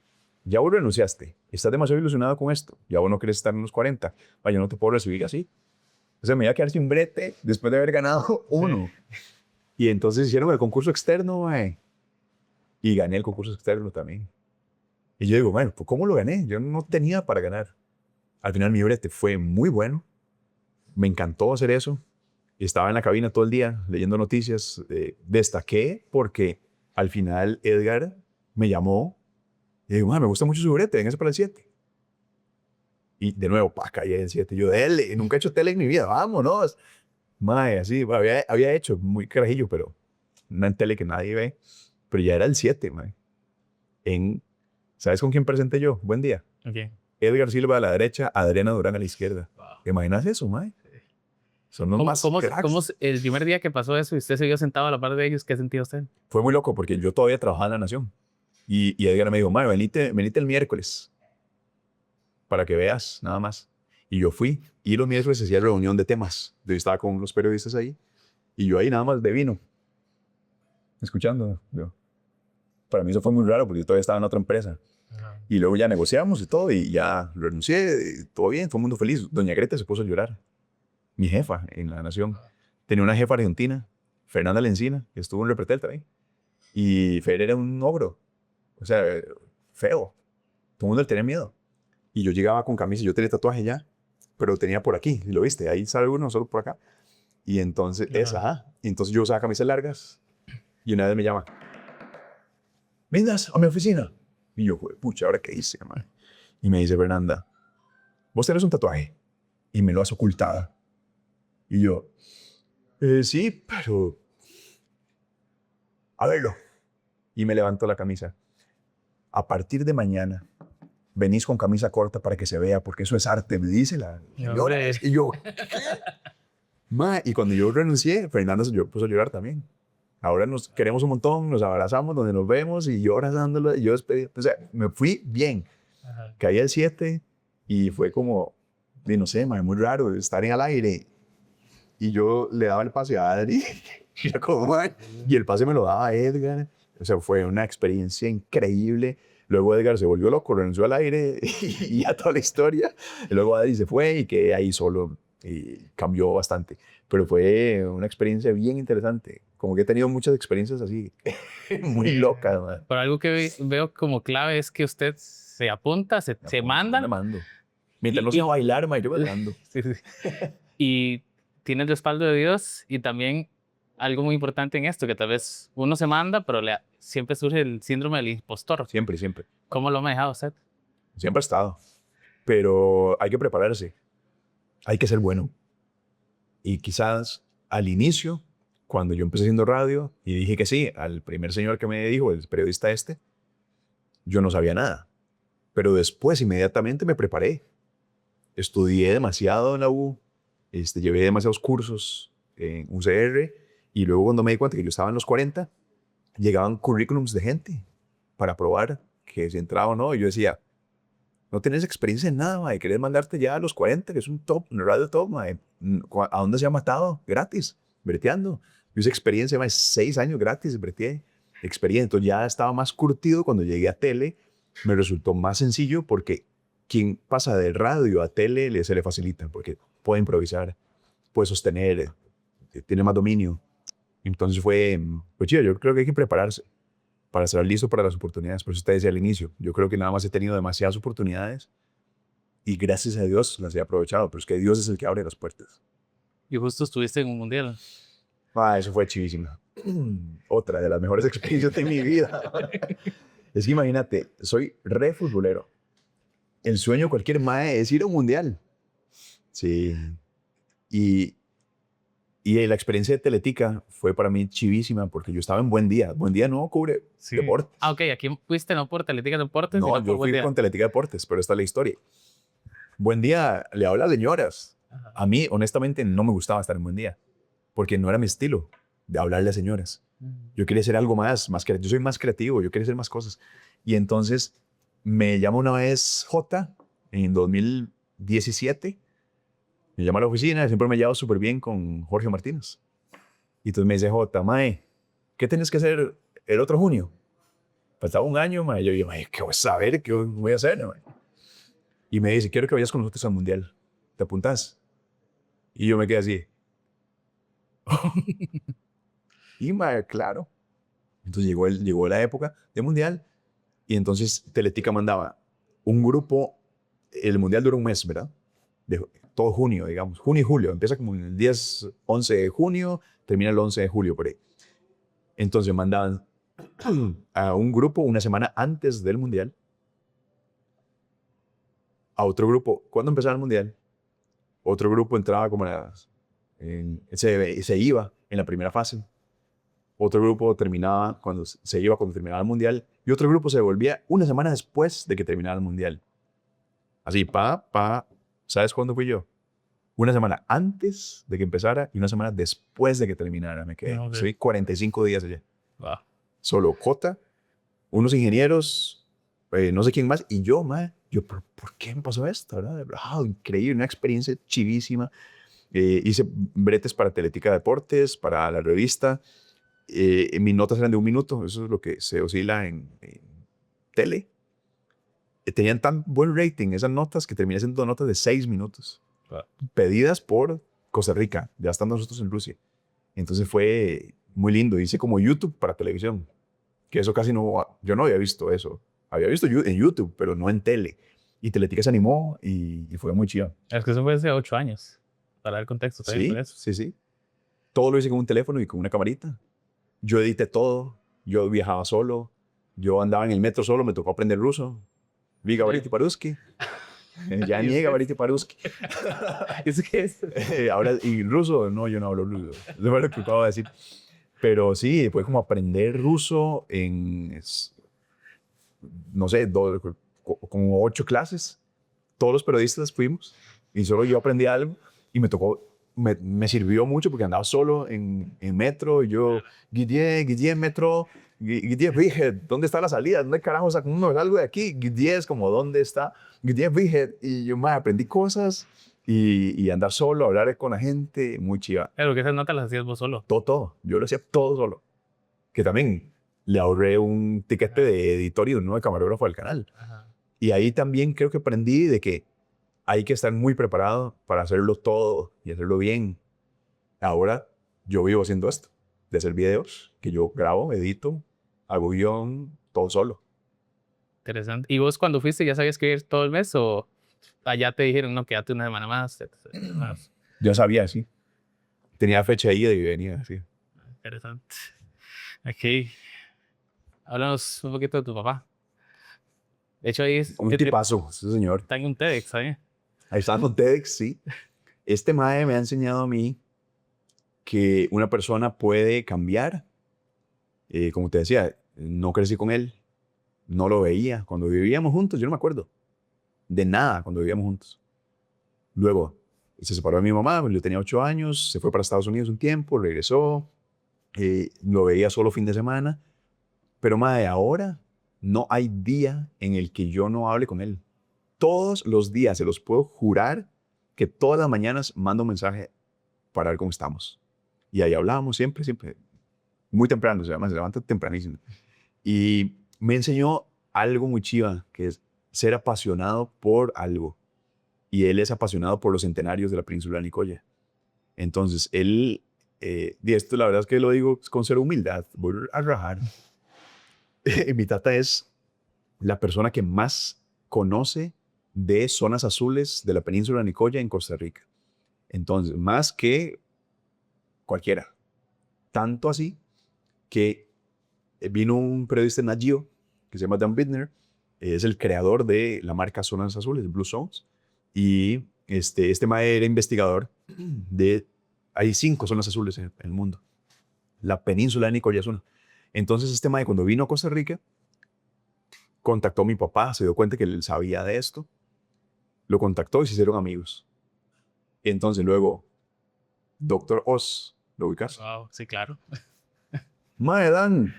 A: ya vos renunciaste, estás demasiado ilusionado con esto, ya vos no querés estar en los 40, yo no te puedo recibir así. O sea, me iba a quedar sin brete después de haber ganado uno. Y entonces hicieron el concurso externo, mae, y gané el concurso externo también. Y yo digo, bueno, pues ¿cómo lo gané? Yo no tenía para ganar. Al final mi brete fue muy bueno, me encantó hacer eso. Estaba en la cabina todo el día leyendo noticias, destaqué porque al final Edgar me llamó y digo, me gusta mucho su brete, véngase para el 7. Y de nuevo, caí en el 7. Yo, dele, nunca he hecho tele en mi vida, vámonos. Mae, así, había hecho muy carajillo, pero una en tele que nadie ve. Pero ya era el 7, mae. ¿Sabes con quién presenté yo? Buen día.
B: Okay.
A: Edgar Silva a la derecha, Adriana Durán a la izquierda. Wow. ¿Te imaginas eso, mae? Son los más cracks.
B: ¿Cómo el primer día que pasó eso y usted se vio sentado a la par de ellos, qué sentía usted?
A: Fue muy loco porque yo todavía trabajaba en La Nación. Y Edgar me dijo, mae, venite el miércoles para que veas, nada más. Y yo fui. Y los miércoles se hacía reunión de temas. Yo estaba con los periodistas ahí. Y yo ahí nada más de vino. Escuchando. Para mí eso fue muy raro porque yo todavía estaba en otra empresa. Ajá. Y luego ya negociamos y todo. Y ya renuncié. Todo bien. Todo el mundo feliz. Doña Greta se puso a llorar. Mi jefa en La Nación. Tenía una jefa argentina, Fernanda Lencina, que estuvo en Repretel también. Y Fer era un ogro. O sea, feo. Todo el mundo le tenía miedo. Y yo llegaba con camisa. Yo tenía tatuaje ya, pero tenía por aquí. ¿Lo viste? Ahí sale uno, solo por acá. Y entonces, entonces yo usaba camisas largas. Y una vez me llama, ¿vendas a mi oficina? Y yo, pucha, ¿ahora qué hice, man? Y me dice, Fernanda, vos tenés un tatuaje y me lo has ocultado. Y yo, sí, pero a verlo. Y me levanto la camisa. A partir de mañana, venís con camisa corta para que se vea, porque eso es arte, me dice la señora. Y yo, y cuando yo renuncié, Fernanda se puso a llorar también. Ahora nos queremos un montón, nos abrazamos donde nos vemos y yo abrazándolo y yo despedí. O sea, me fui bien. Ajá. Caí al 7 y fue como, no sé, muy raro estar en el aire. Y yo le daba el pase a Adri y el pase me lo daba a Edgar. O sea, fue una experiencia increíble. Luego Edgar se volvió loco, renunció al aire y ya toda la historia. Y luego Adri se fue y quedé ahí solo y cambió bastante. Pero fue una experiencia bien interesante. Como que he tenido muchas experiencias así, muy locas. Man.
B: Pero algo que veo como clave es que usted se apunta, se manda.
A: Me mando. Mientras no sea bailar, yo me mando.
B: Sí. Y tiene el respaldo de Dios y también algo muy importante en esto, que tal vez uno se manda, pero siempre surge el síndrome del impostor.
A: Siempre.
B: ¿Cómo lo ha manejado usted?
A: Siempre ha estado. Pero hay que prepararse. Hay que ser bueno. Y quizás al inicio, cuando yo empecé haciendo radio y dije que sí, al primer señor que me dijo, el periodista yo no sabía nada. Pero después, inmediatamente me preparé. Estudié demasiado en la U, llevé demasiados cursos en UCR y luego cuando me di cuenta que yo estaba en los 40, llegaban currículums de gente para probar que si entraba o no. Y yo decía, no tienes experiencia en nada, mae. Querés mandarte ya a los 40, que es un top, un radio top, mae. ¿A dónde se ha matado? Gratis, breteando. Yo hice experiencia, mae, 6 años gratis, breteé. Experiencia. Entonces ya estaba más curtido. Cuando llegué a tele, me resultó más sencillo porque quien pasa de radio a tele se le facilita, porque puede improvisar, puede sostener, tiene más dominio. Entonces fue chido. Yo creo que hay que prepararse para estar listo para las oportunidades. Por eso usted decía al inicio, yo creo que nada más he tenido demasiadas oportunidades y gracias a Dios las he aprovechado, pero es que Dios es el que abre las puertas.
B: Y justo estuviste en un mundial.
A: Eso fue chivísimo. Otra de las mejores experiencias de mi vida. Es que imagínate, soy re futbolero. El sueño de cualquier mae es ir a un mundial. Sí. Y la experiencia de Teletica fue para mí chivísima porque yo estaba en Buen Día. Buen Día no cubre deportes.
B: Ok, aquí fuiste no por Teletica Deportes,
A: no,
B: sino
A: yo
B: por Buen
A: fui
B: Día.
A: Con Teletica Deportes, pero esta es la historia. Buen Día le habla a señoras. Ajá. A mí, honestamente, no me gustaba estar en Buen Día porque no era mi estilo de hablarle a señoras. Yo quería hacer algo más creativo. Yo soy más creativo, yo quería hacer más cosas. Y entonces me llama una vez J en 2017. Me llama a la oficina, siempre me he llevado súper bien con Jorge Martínez. Y entonces me dice J, mae, ¿qué tienes que hacer el otro junio? Pasaba un año, mae. Yo, mae, ¿qué voy a saber? ¿Qué voy a hacer, mae? Y me dice, quiero que vayas con nosotros al mundial. ¿Te apuntas? Y yo me quedé así. Y, mae, claro. Entonces llegó la época del mundial y entonces Teletica mandaba un grupo. El mundial dura un mes, ¿verdad? De todo junio, digamos. Junio y julio. Empieza como en el 10, 11 de junio, termina el 11 de julio, por ahí. Entonces mandaban a un grupo una semana antes del mundial, a otro grupo cuando empezaba el mundial, otro grupo entraba como se iba en la primera fase, otro grupo terminaba cuando terminaba el mundial y otro grupo se devolvía una semana después de que terminara el mundial. Así, ¿sabes cuándo fui yo? Una semana antes de que empezara y una semana después de que terminara. Me quedé.
B: Okay.
A: Soy 45 días allá.
B: Wow.
A: Solo Cota, unos ingenieros, no sé quién más, y yo, mae. Yo, ¿por qué me pasó esto? ¿Verdad? Increíble, una experiencia chivísima. Hice bretes para Teletica Deportes, para la revista. Mis notas eran de 1 minuto, eso es lo que se oscila en tele. Tenían tan buen rating esas notas que terminé siendo notas de 6 minutos.
B: Wow.
A: Pedidas por Costa Rica, ya estando nosotros en Rusia. Entonces fue muy lindo. Hice como YouTube para televisión, que eso casi no, yo no había visto eso. Había visto en YouTube, pero no en tele. Y Teletica se animó y fue muy chido.
B: Es que eso fue hace 8 años, para dar contexto también
A: Sí,
B: con eso.
A: sí, sí. Todo lo hice con un teléfono y con una camarita. Yo edité todo. Yo viajaba solo. Yo andaba en el metro solo. Me tocó aprender ruso. Vi Gabariti Paruski. Ya niega Gabariti Paruski.
B: ¿Eso qué es?
A: Ahora, y ruso, no, yo no hablo ruso. Eso fue lo que acabo de decir. Pero sí, fue como aprender ruso en, no sé, como 8 clases. Todos los periodistas fuimos y solo yo aprendí algo y me tocó, me sirvió mucho porque andaba solo en metro y yo, Guille, metro, Guille, fíjate, ¿dónde está la salida? ¿Dónde carajo saca uno algo de aquí? Guille es como, ¿dónde está? Guille, fíjate, y yo más aprendí cosas y andar solo, hablar con la gente, muy chiva.
B: Pero que esas notas las hacías vos solo.
A: Todo, yo lo hacía todo solo. Que también le ahorré un tiquete de editor y uno de camarógrafo del canal.
B: Ajá.
A: Y ahí también creo que aprendí de que hay que estar muy preparado para hacerlo todo y hacerlo bien. Ahora yo vivo haciendo esto, de hacer videos que yo grabo, edito, hago guión, todo solo.
B: Interesante. ¿Y vos cuando fuiste ya sabías que ir todo el mes o allá te dijeron, no, quédate una semana más?
A: Yo sabía, sí. Tenía fecha de ida y venía, sí.
B: Interesante. Ok. Háblanos un poquito de tu papá. De hecho, ahí
A: Un tipazo, ese señor.
B: está en un TEDx, ¿sabes?
A: Ahí está en TEDx, sí. Este mae me ha enseñado a mí que una persona puede cambiar. Como te decía, no crecí con él, no lo veía. Cuando vivíamos juntos, yo no me acuerdo de nada cuando vivíamos juntos. Luego se separó de mi mamá, yo tenía 8 años, se fue para Estados Unidos un tiempo, regresó, lo veía solo fin de semana. Pero mae, ahora no hay día en el que yo no hable con él. Todos los días, se los puedo jurar, que todas las mañanas mando un mensaje para ver cómo estamos. Y ahí hablábamos siempre, muy temprano, se levanta tempranísimo. Y me enseñó algo muy chiva, que es ser apasionado por algo. Y él es apasionado por los centenarios de la península de Nicoya. Entonces, él, y esto la verdad es que lo digo con cero humildad, voy a rajar. Mi tata es la persona que más conoce de zonas azules de la península de Nicoya en Costa Rica. Entonces, más que cualquiera. Tanto así que vino un periodista en Nat Geo que se llama Dan Bittner, es el creador de la marca Zonas Azules, Blue Zones, y este mae era investigador de, hay 5 zonas azules en el mundo. La península de Nicoya es una. Entonces este mae cuando vino a Costa Rica, contactó a mi papá, se dio cuenta que él sabía de esto, lo contactó y se hicieron amigos. Y entonces luego, Dr. Oz, ¿lo ubicas?
B: Wow, sí, claro.
A: Mae, Dan,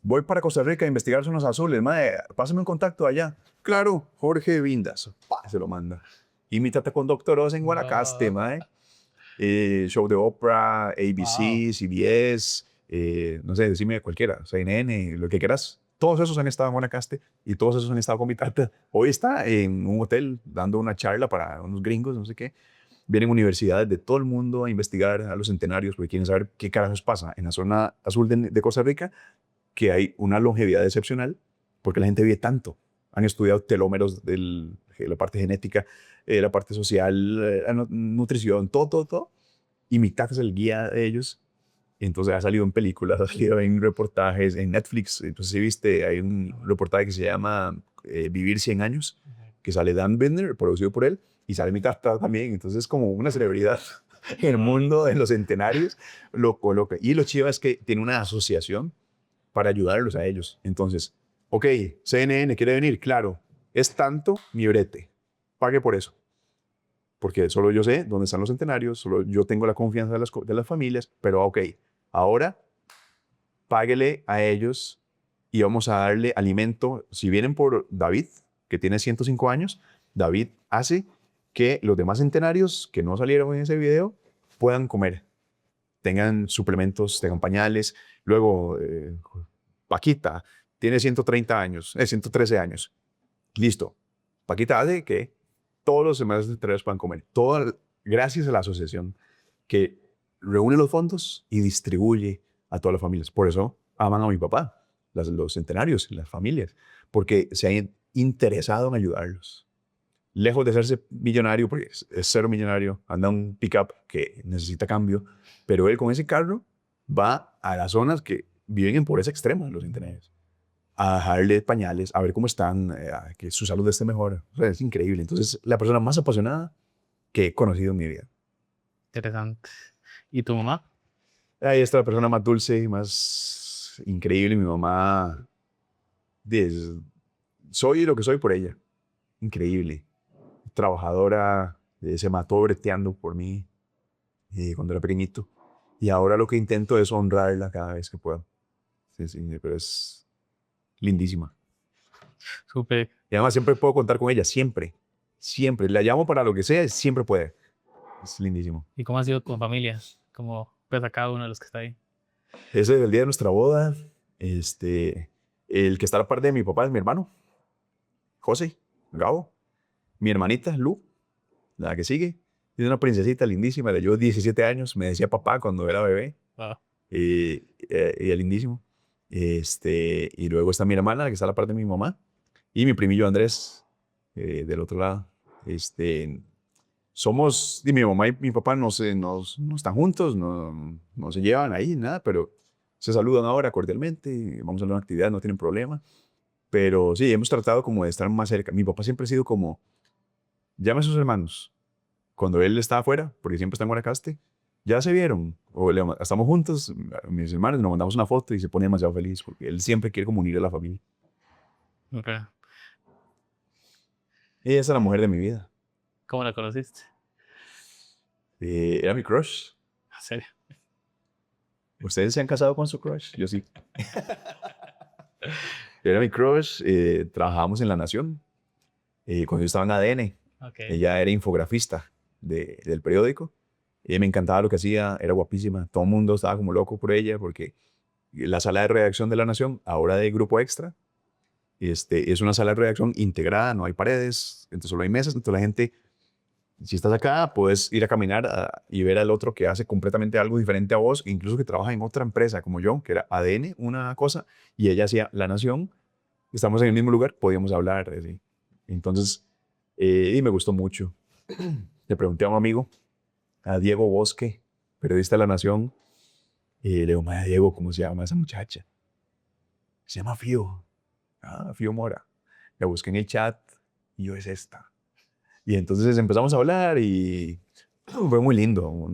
A: voy para Costa Rica a investigar zonas azules. Mae, pásame un contacto allá. Claro, Jorge Vindas. Se lo manda. Y mi tata con Dr. Oz en Guanacaste, mae. Show de Oprah, ABC, CBS, no sé, decime cualquiera, CNN, lo que quieras. Todos esos han estado en Guanacaste y todos esos han estado con mi tata. Hoy está en un hotel dando una charla para unos gringos, no sé qué. Vienen universidades de todo el mundo a investigar a los centenarios porque quieren saber qué carajos pasa en la zona azul de Costa Rica, que hay una longevidad excepcional porque la gente vive tanto. Han estudiado telómeros de la parte genética, la parte social, la nutrición, todo. Y mi tata es el guía de ellos. Entonces ha salido en películas, ha salido en reportajes, en Netflix. Entonces, si viste, hay un reportaje que se llama Vivir 100 años, que sale Dan Binder, producido por él, y sale mi tata también. Entonces es como una celebridad en el mundo de los centenarios. Lo coloca. Y lo chido es que tiene una asociación para ayudarlos a ellos. Entonces, ok, CNN quiere venir, claro, es tanto mi brete, pague por eso. Porque solo yo sé dónde están los centenarios, solo yo tengo la confianza de las familias, pero ok, ahora páguele a ellos y vamos a darle alimento. Si vienen por David, que tiene 105 años, David hace que los demás centenarios que no salieron en ese video puedan comer, tengan suplementos, tengan pañales. Luego, Paquita tiene 130 años, 113 años. Listo. Paquita hace que todos los demás centenarios puedan comer. Todo gracias a la asociación que reúne los fondos y distribuye a todas las familias. Por eso aman a mi papá, los centenarios, las familias, porque se han interesado en ayudarlos. Lejos de hacerse millonario, porque es cero millonario, anda un pick-up que necesita cambio, pero él con ese carro va a las zonas que viven en pobreza extrema, los centenarios, a dejarle pañales, a ver cómo están, a que su salud esté mejor. O sea, es increíble. Entonces, la persona más apasionada que he conocido en mi vida.
B: Interesante. ¿Y tu mamá?
A: Ahí está la persona más dulce y más increíble. Mi mamá, soy lo que soy por ella. Increíble. Trabajadora, se mató breteando por mí cuando era pequeñito. Y ahora lo que intento es honrarla cada vez que puedo. Sí, pero es lindísima.
B: Súper.
A: Y además siempre puedo contar con ella, siempre. Siempre. La llamo para lo que sea, siempre puede. Es lindísimo.
B: ¿Y cómo ha sido tu familia? ¿Cómo ves a cada uno de los que está ahí?
A: Ese es el día de nuestra boda. El que está a la par de mi papá es mi hermano, José, Gabo. Mi hermanita, Lu, la que sigue. Es una princesita lindísima de yo 17 años. Me decía papá cuando era bebé.
B: Wow.
A: Y es lindísimo. Y luego está mi hermana, la que está a la par de mi mamá. Y mi primillo Andrés, del otro lado. Somos, y mi mamá y mi papá no están juntos, no se llevan ahí, nada, pero se saludan ahora cordialmente, vamos a una actividad, no tienen problema. Pero sí, hemos tratado como de estar más cerca. Mi papá siempre ha sido como, llame a sus hermanos. Cuando él está afuera, porque siempre está en Guanacaste, ya se vieron, o estamos juntos, mis hermanos, nos mandamos una foto y se pone demasiado feliz, porque él siempre quiere como unir a la familia.
B: Okay.
A: Y esa es la mujer de mi vida.
B: ¿Cómo la conociste?
A: Era mi crush.
B: ¿En serio?
A: ¿Ustedes se han casado con su crush? Yo sí. Era mi crush. Trabajábamos en La Nación. Cuando yo estaba en ADN.
B: Okay.
A: Ella era infografista del periódico. Me encantaba lo que hacía. Era guapísima. Todo el mundo estaba como loco por ella porque la sala de redacción de La Nación, ahora de Grupo Extra, es una sala de redacción integrada. No hay paredes. Entonces solo hay mesas. Entonces la gente... Si estás acá, puedes ir a caminar y ver al otro que hace completamente algo diferente a vos, incluso que trabaja en otra empresa como yo, que era ADN, una cosa, y ella hacía La Nación. Estamos en el mismo lugar, podíamos hablar. Así. Entonces, y me gustó mucho. Le pregunté a un amigo, a Diego Bosque, periodista de La Nación, y le digo, madre Diego, ¿cómo se llama esa muchacha? Se llama Fío. Ah, Fío Mora. La busqué en el chat y yo, es esta. Y entonces empezamos a hablar y fue muy lindo.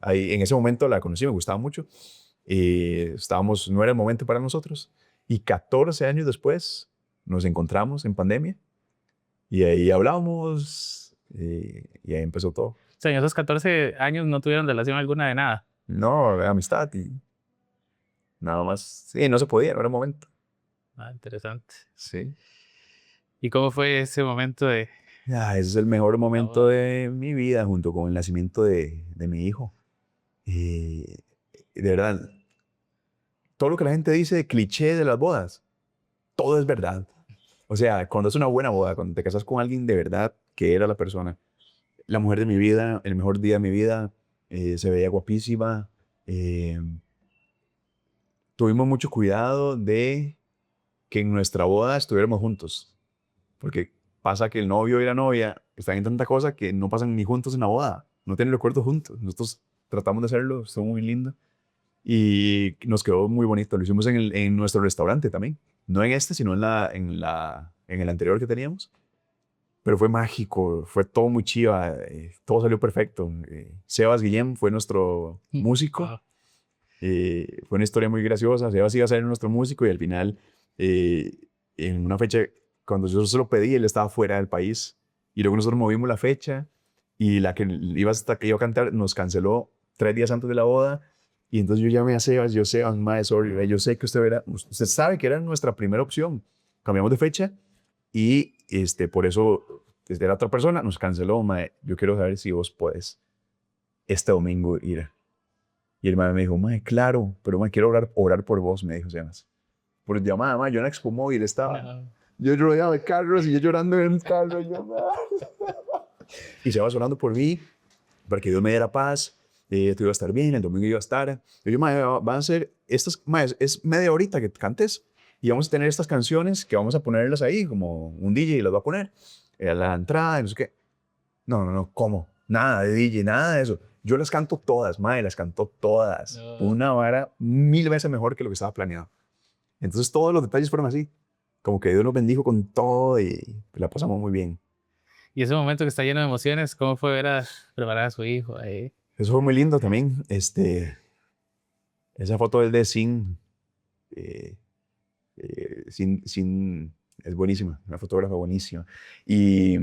A: En ese momento la conocí, me gustaba mucho. No era el momento para nosotros. Y 14 años después nos encontramos en pandemia y ahí hablamos y ahí empezó todo.
B: O sea, en esos 14 años no tuvieron relación alguna de nada.
A: No, amistad y nada más. Sí, no se podía, no era el momento.
B: Ah, interesante.
A: Sí.
B: ¿Y cómo fue ese momento de...
A: Ese es el mejor momento de mi vida junto con el nacimiento de mi hijo. De verdad, todo lo que la gente dice de cliché de las bodas, todo es verdad. O sea, cuando es una buena boda, cuando te casas con alguien de verdad, que era la persona, la mujer de mi vida, el mejor día de mi vida, se veía guapísima. eh, Tuvimos mucho cuidado de que en nuestra boda estuviéramos juntos, porque pasa que el novio y la novia están en tanta cosa que no pasan ni juntos en la boda, no tienen recuerdos juntos. Nosotros tratamos de hacerlo, estuvo muy lindo y nos quedó muy bonito. Lo hicimos en nuestro restaurante también, no en este, sino en el anterior que teníamos. Pero fue mágico, fue todo muy chiva, todo salió perfecto. Sebas Guillén fue nuestro músico.
B: Wow.
A: Fue una historia muy graciosa. Sebas iba a ser nuestro músico y al final, eh, en una fecha, cuando yo se lo pedí, él estaba fuera del país. Y luego nosotros movimos la fecha y la que iba a cantar nos canceló 3 días antes de la boda. Y entonces yo llamé a Sebas, Sebas, mae, sorry, yo sé que usted sabe que era nuestra primera opción. Cambiamos de fecha y por eso, desde la otra persona nos canceló, mae, yo quiero saber si vos puedes este domingo ir. Y el mae me dijo, mae, claro, pero mae, quiero orar por vos, me dijo Sebas. Por llamada, mae, yo en Expo Móvil estaba,
B: No.
A: yo rodeado de carros y yo llorando en el carro. Y Sebas orando por mí, para que Dios me diera paz, tú iba a estar bien, el domingo iba a estar. Y yo, mae, van a ser estas, mae, es media horita que cantes y vamos a tener estas canciones que vamos a ponerlas ahí, como un DJ las va a poner a la entrada, y no sé qué. No, no, no, ¿cómo? Nada de DJ, nada de eso. Yo las canto todas, mae, las cantó todas.
B: No.
A: Una vara 1000 veces mejor que lo que estaba planeado. Entonces todos los detalles fueron así. Como que Dios nos bendijo con todo y la pasamos muy bien.
B: Y ese momento que está lleno de emociones, ¿cómo fue ver a preparar a su hijo ahí?
A: Eso fue muy lindo también. Esa foto es de Sin. eh, es buenísima, una fotógrafa buenísima. Y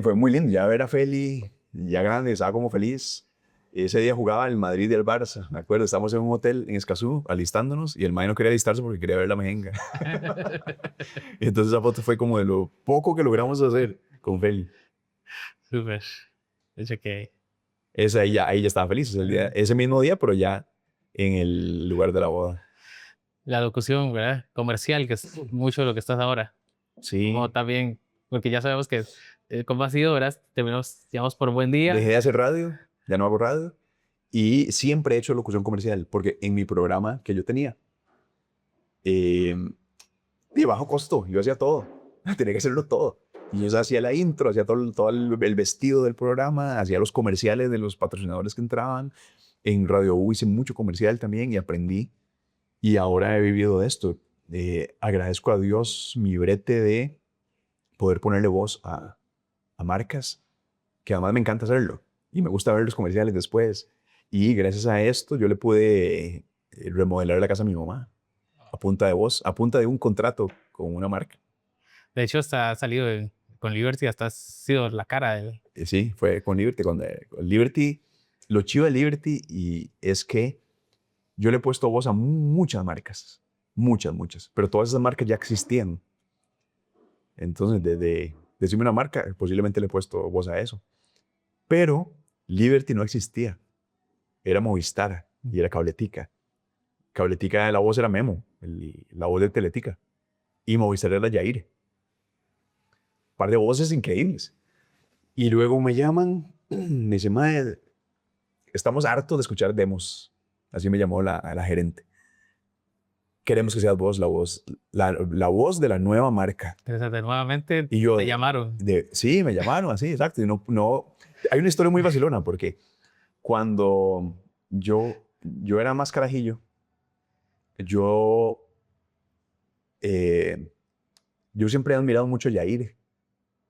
A: fue muy lindo ya ver a Feli, ya grande, estaba como feliz. Ese día jugaba el Madrid y el Barça, me acuerdo, estábamos en un hotel en Escazú alistándonos y el mae no quería alistarse porque quería ver la mejenga. Y entonces esa foto fue como de lo poco que logramos hacer con Feli.
B: Súper. Es que
A: Ahí ya estaba feliz, ese mismo día, pero ya en el lugar de la boda.
B: la locución, ¿verdad? Comercial, que es mucho lo que estás ahora.
A: Sí,
B: Como también, porque ya sabemos que cómo ha sido, ¿verdad? Terminamos, digamos, por buen día.
A: dejé de hacer radio, ya no hago radio. Y siempre he hecho locución comercial, porque en mi programa que yo tenía, eh, de bajo costo, yo hacía todo, tenía que hacerlo todo. Y yo hacía la intro, hacía todo el vestido del programa, hacía los comerciales de los patrocinadores que entraban. En Radio U hice mucho comercial también y aprendí. Y ahora he vivido de esto. Agradezco a Dios mi brete de poder ponerle voz a marcas, que además me encanta hacerlo. Y me gusta ver los comerciales después. Y gracias a esto yo le pude remodelar la casa a mi mamá a punta de voz, a punta de un contrato con una marca.
B: De hecho, hasta ha salido con Liberty, hasta ha sido la cara del...
A: Sí, fue con Liberty. Con Liberty, lo chido de Liberty y es que yo le he puesto voz a muchas marcas, muchas, pero todas esas marcas ya existían. Entonces, desde decirme una marca, posiblemente le he puesto voz a eso. Pero Liberty no existía. Era Movistar y era Cabletica. Cabletica, la voz era Memo, la voz de Teletica. Y Movistar era Yair. Un par de voces increíbles. Y luego me llaman, me dice, mae, estamos hartos de escuchar demos. Así me llamó la gerente. Queremos que seas vos la voz de la nueva marca.
B: Interesante, nuevamente
A: Y yo,
B: te llamaron.
A: Sí, me llamaron así, exacto. Y hay una historia muy vacilona porque cuando yo era más carajillo, yo siempre he admirado mucho a Yair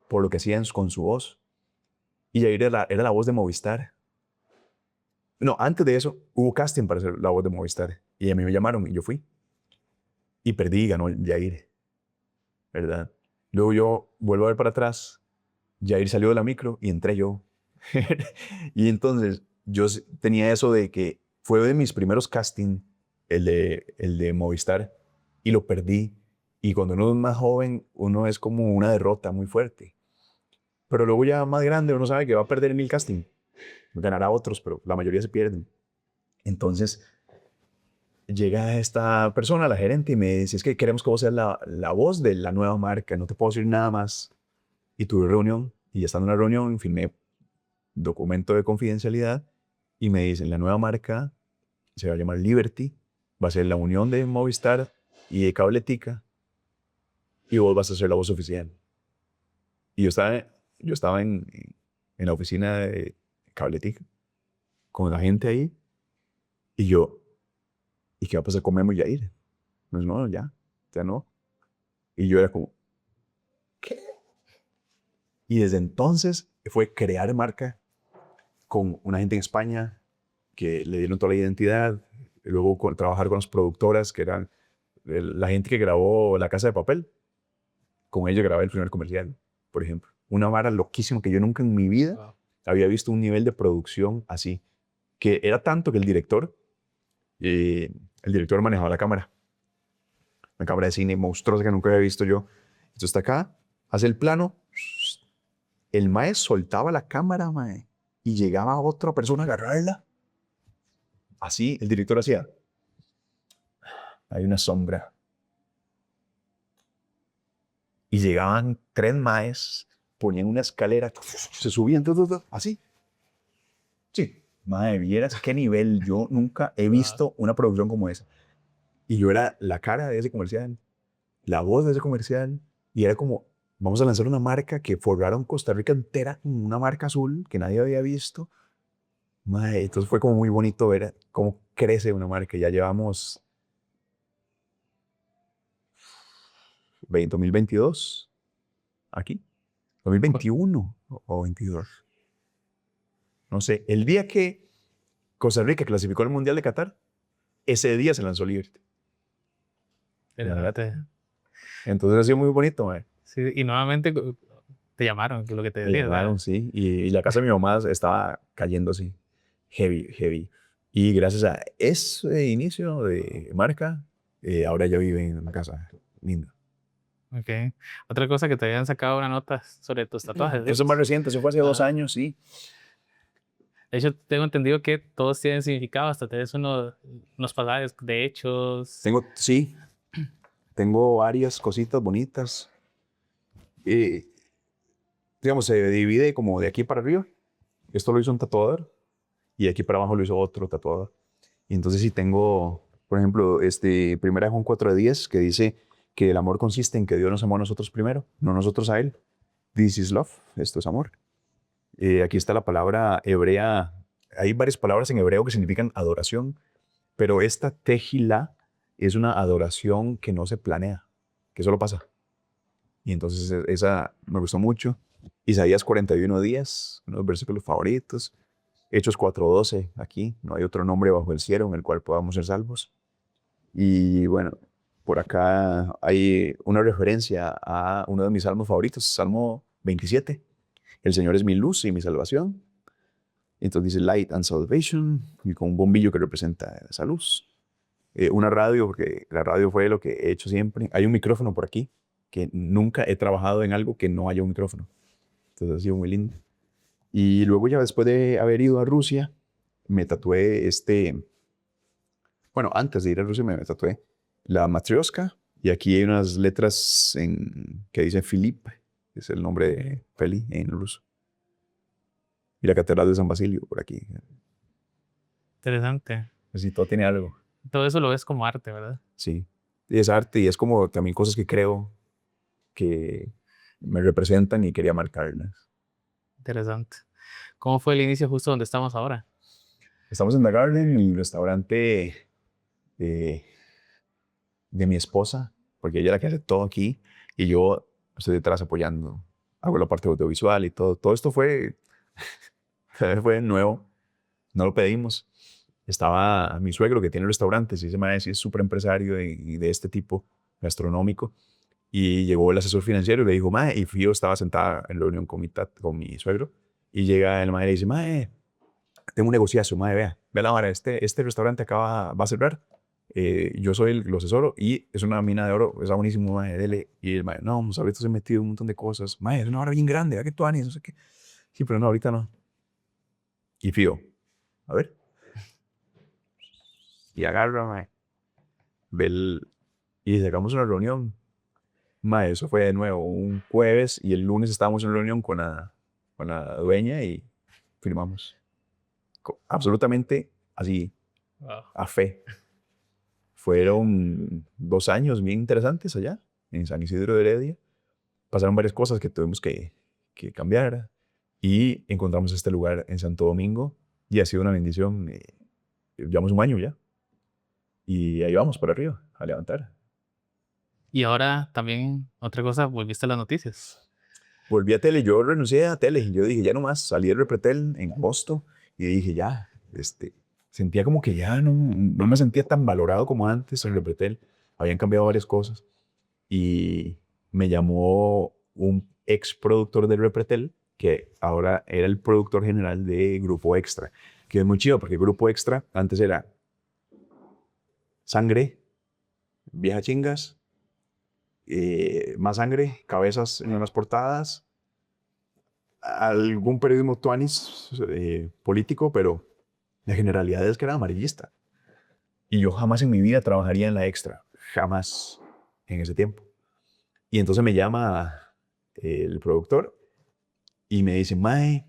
A: por lo que hacía con su voz. Y Yair era la voz de Movistar. No, antes de eso hubo casting para ser la voz de Movistar. Y a mí me llamaron y yo fui. Y perdí y ganó Yair, ¿verdad? Luego yo vuelvo a ver para atrás. Yair salió de la micro y entré yo. Y entonces yo tenía eso de que fue de mis primeros casting, el de Movistar, y lo perdí. Y cuando uno es más joven, uno es como una derrota muy fuerte. Pero luego ya más grande, uno sabe que va a perder en el casting. Ganará otros, pero la mayoría se pierden. Entonces, llega esta persona, la gerente, y me dice, es que queremos que vos seas la voz de la nueva marca, no te puedo decir nada más. Y tuve reunión, y estando en la reunión, firmé documento de confidencialidad, y me dicen, la nueva marca se va a llamar Liberty, va a ser la unión de Movistar y de Cabletica, y vos vas a ser la voz oficial. Y yo estaba en la oficina de Cabletica, con la gente ahí, y yo, ¿y qué va a pasar con Memo y Yair? Pues no, ya no. Y yo era como, ¿qué? Y desde entonces fue crear marca con una gente en España que le dieron toda la identidad, y luego trabajar con las productoras, que eran la gente que grabó La Casa de Papel. Con ellos grabé el primer comercial, por ejemplo. Una vara loquísima que yo nunca en mi vida
B: Wow.
A: había visto un nivel de producción así, que era tanto que el director manejaba la cámara, una cámara de cine monstruosa que nunca había visto yo. Entonces está acá, hace el plano, el mae soltaba la cámara, mae, y llegaba otra persona a agarrarla. Así, el director hacía, hay una sombra. Y llegaban 3 maes, ponían una escalera, se subían, así. Sí, mae, vieras qué nivel. Yo nunca he visto una producción como esa. Y yo era la cara de ese comercial, la voz de ese comercial, y era como, vamos a lanzar una marca que forraron Costa Rica entera, una marca azul que nadie había visto. Mae, entonces fue como muy bonito ver cómo crece una marca. Ya llevamos 2022 aquí, 2021 o 22. No sé, el día que Costa Rica clasificó al Mundial de Qatar, ese día se lanzó Liberty. La verdad.
B: Interesante.
A: Entonces ha sido muy bonito, mae.
B: Sí, y nuevamente te llamaron, que es lo que te
A: Me
B: decía.
A: llamaron, sí. Y la casa de mi mamá estaba cayendo así. Heavy, heavy. Y gracias a ese inicio de marca, ahora ya vive en una casa linda.
B: Ok. Otra cosa que te habían sacado una nota sobre tus tatuajes.
A: Eso es más reciente, eso fue hace 2 años, sí.
B: De hecho, tengo entendido que todos tienen significado, hasta tenés unos pasajes de hechos.
A: Sí, tengo varias cositas bonitas. Eh, digamos, se divide como de aquí para arriba. Esto lo hizo un tatuador y de aquí para abajo lo hizo otro tatuador. Y entonces sí tengo, por ejemplo, 1 Juan 4:10 que dice que el amor consiste en que Dios nos amó a nosotros primero, no nosotros a Él. This is love, esto es amor. Aquí está la palabra hebrea. Hay varias palabras en hebreo que significan adoración, pero esta tejilá es una adoración que no se planea, que solo pasa. Y entonces esa me gustó mucho. Isaías 41:10, uno de los versículos favoritos. Hechos 4:12, aquí, no hay otro nombre bajo el cielo en el cual podamos ser salvos. Y bueno, por acá hay una referencia a uno de mis salmos favoritos, Salmo 27. El Señor es mi luz y mi salvación. Entonces dice Light and Salvation, y con un bombillo que representa esa luz. Una radio, porque la radio fue lo que he hecho siempre. Hay un micrófono por aquí, que nunca he trabajado en algo que no haya un micrófono. Entonces ha sido muy lindo. Y luego ya después de haber ido a Rusia, me tatué bueno, antes de ir a Rusia me tatué la Matryoshka, y aquí hay unas letras que dicen Filip, que es el nombre de Feli en ruso. Y la Catedral de San Basilio por aquí.
B: Interesante.
A: Así todo tiene algo.
B: Todo eso lo ves como arte, ¿verdad?
A: Sí. Y es arte y es como también cosas que creo que me representan y quería marcarlas.
B: Interesante. ¿Cómo fue el inicio justo donde estamos ahora?
A: Estamos en The Garden, en el restaurante de mi esposa, porque ella es la que hace todo aquí y yo estoy detrás apoyando. Hago la parte audiovisual y todo. Todo esto fue nuevo, no lo pedimos. Estaba mi suegro que tiene restaurantes y ese maestro es súper empresario y de este tipo gastronómico. Y llegó el asesor financiero y le dijo, mae, y Fío estaba sentada en reunión con mi suegro. Y llega el mae y le dice, mae, tengo un negociazo, mae, vea la vara, este restaurante va a cerrar. Yo soy el asesor y es una mina de oro, está buenísimo, mae, dele. Y el mae, no, pues ahorita se he metido en un montón de cosas. Mae, es una hora bien grande, vea que tú no sé qué. Sí, pero no, ahorita no. Y Fío, a ver. Y agarra, mae. y sacamos una reunión. Mae, eso fue de nuevo un jueves y el lunes estábamos en reunión con la dueña y firmamos. Absolutamente así,
B: Wow.
A: a fe. Fueron 2 años bien interesantes allá, en San Isidro de Heredia. Pasaron varias cosas que tuvimos que cambiar y encontramos este lugar en Santo Domingo y ha sido una bendición. Llevamos un año ya y ahí vamos para arriba a levantar.
B: Y ahora también, otra cosa, volviste a las noticias.
A: Volví a tele, yo renuncié a tele. Yo dije, ya nomás, salí de Repretel en agosto y dije, ya, sentía como que ya no me sentía tan valorado como antes en Repretel. Habían cambiado varias cosas y me llamó un ex productor de Repretel que ahora era el productor general de Grupo Extra, que es muy chido porque Grupo Extra antes era Sangre, Vieja Chingas, Más Sangre, Cabezas en las portadas, algún periodismo tuanis político, pero la generalidad es que era amarillista. Y yo jamás en mi vida trabajaría en la Extra, jamás en ese tiempo. Y entonces me llama el productor y me dice, mae,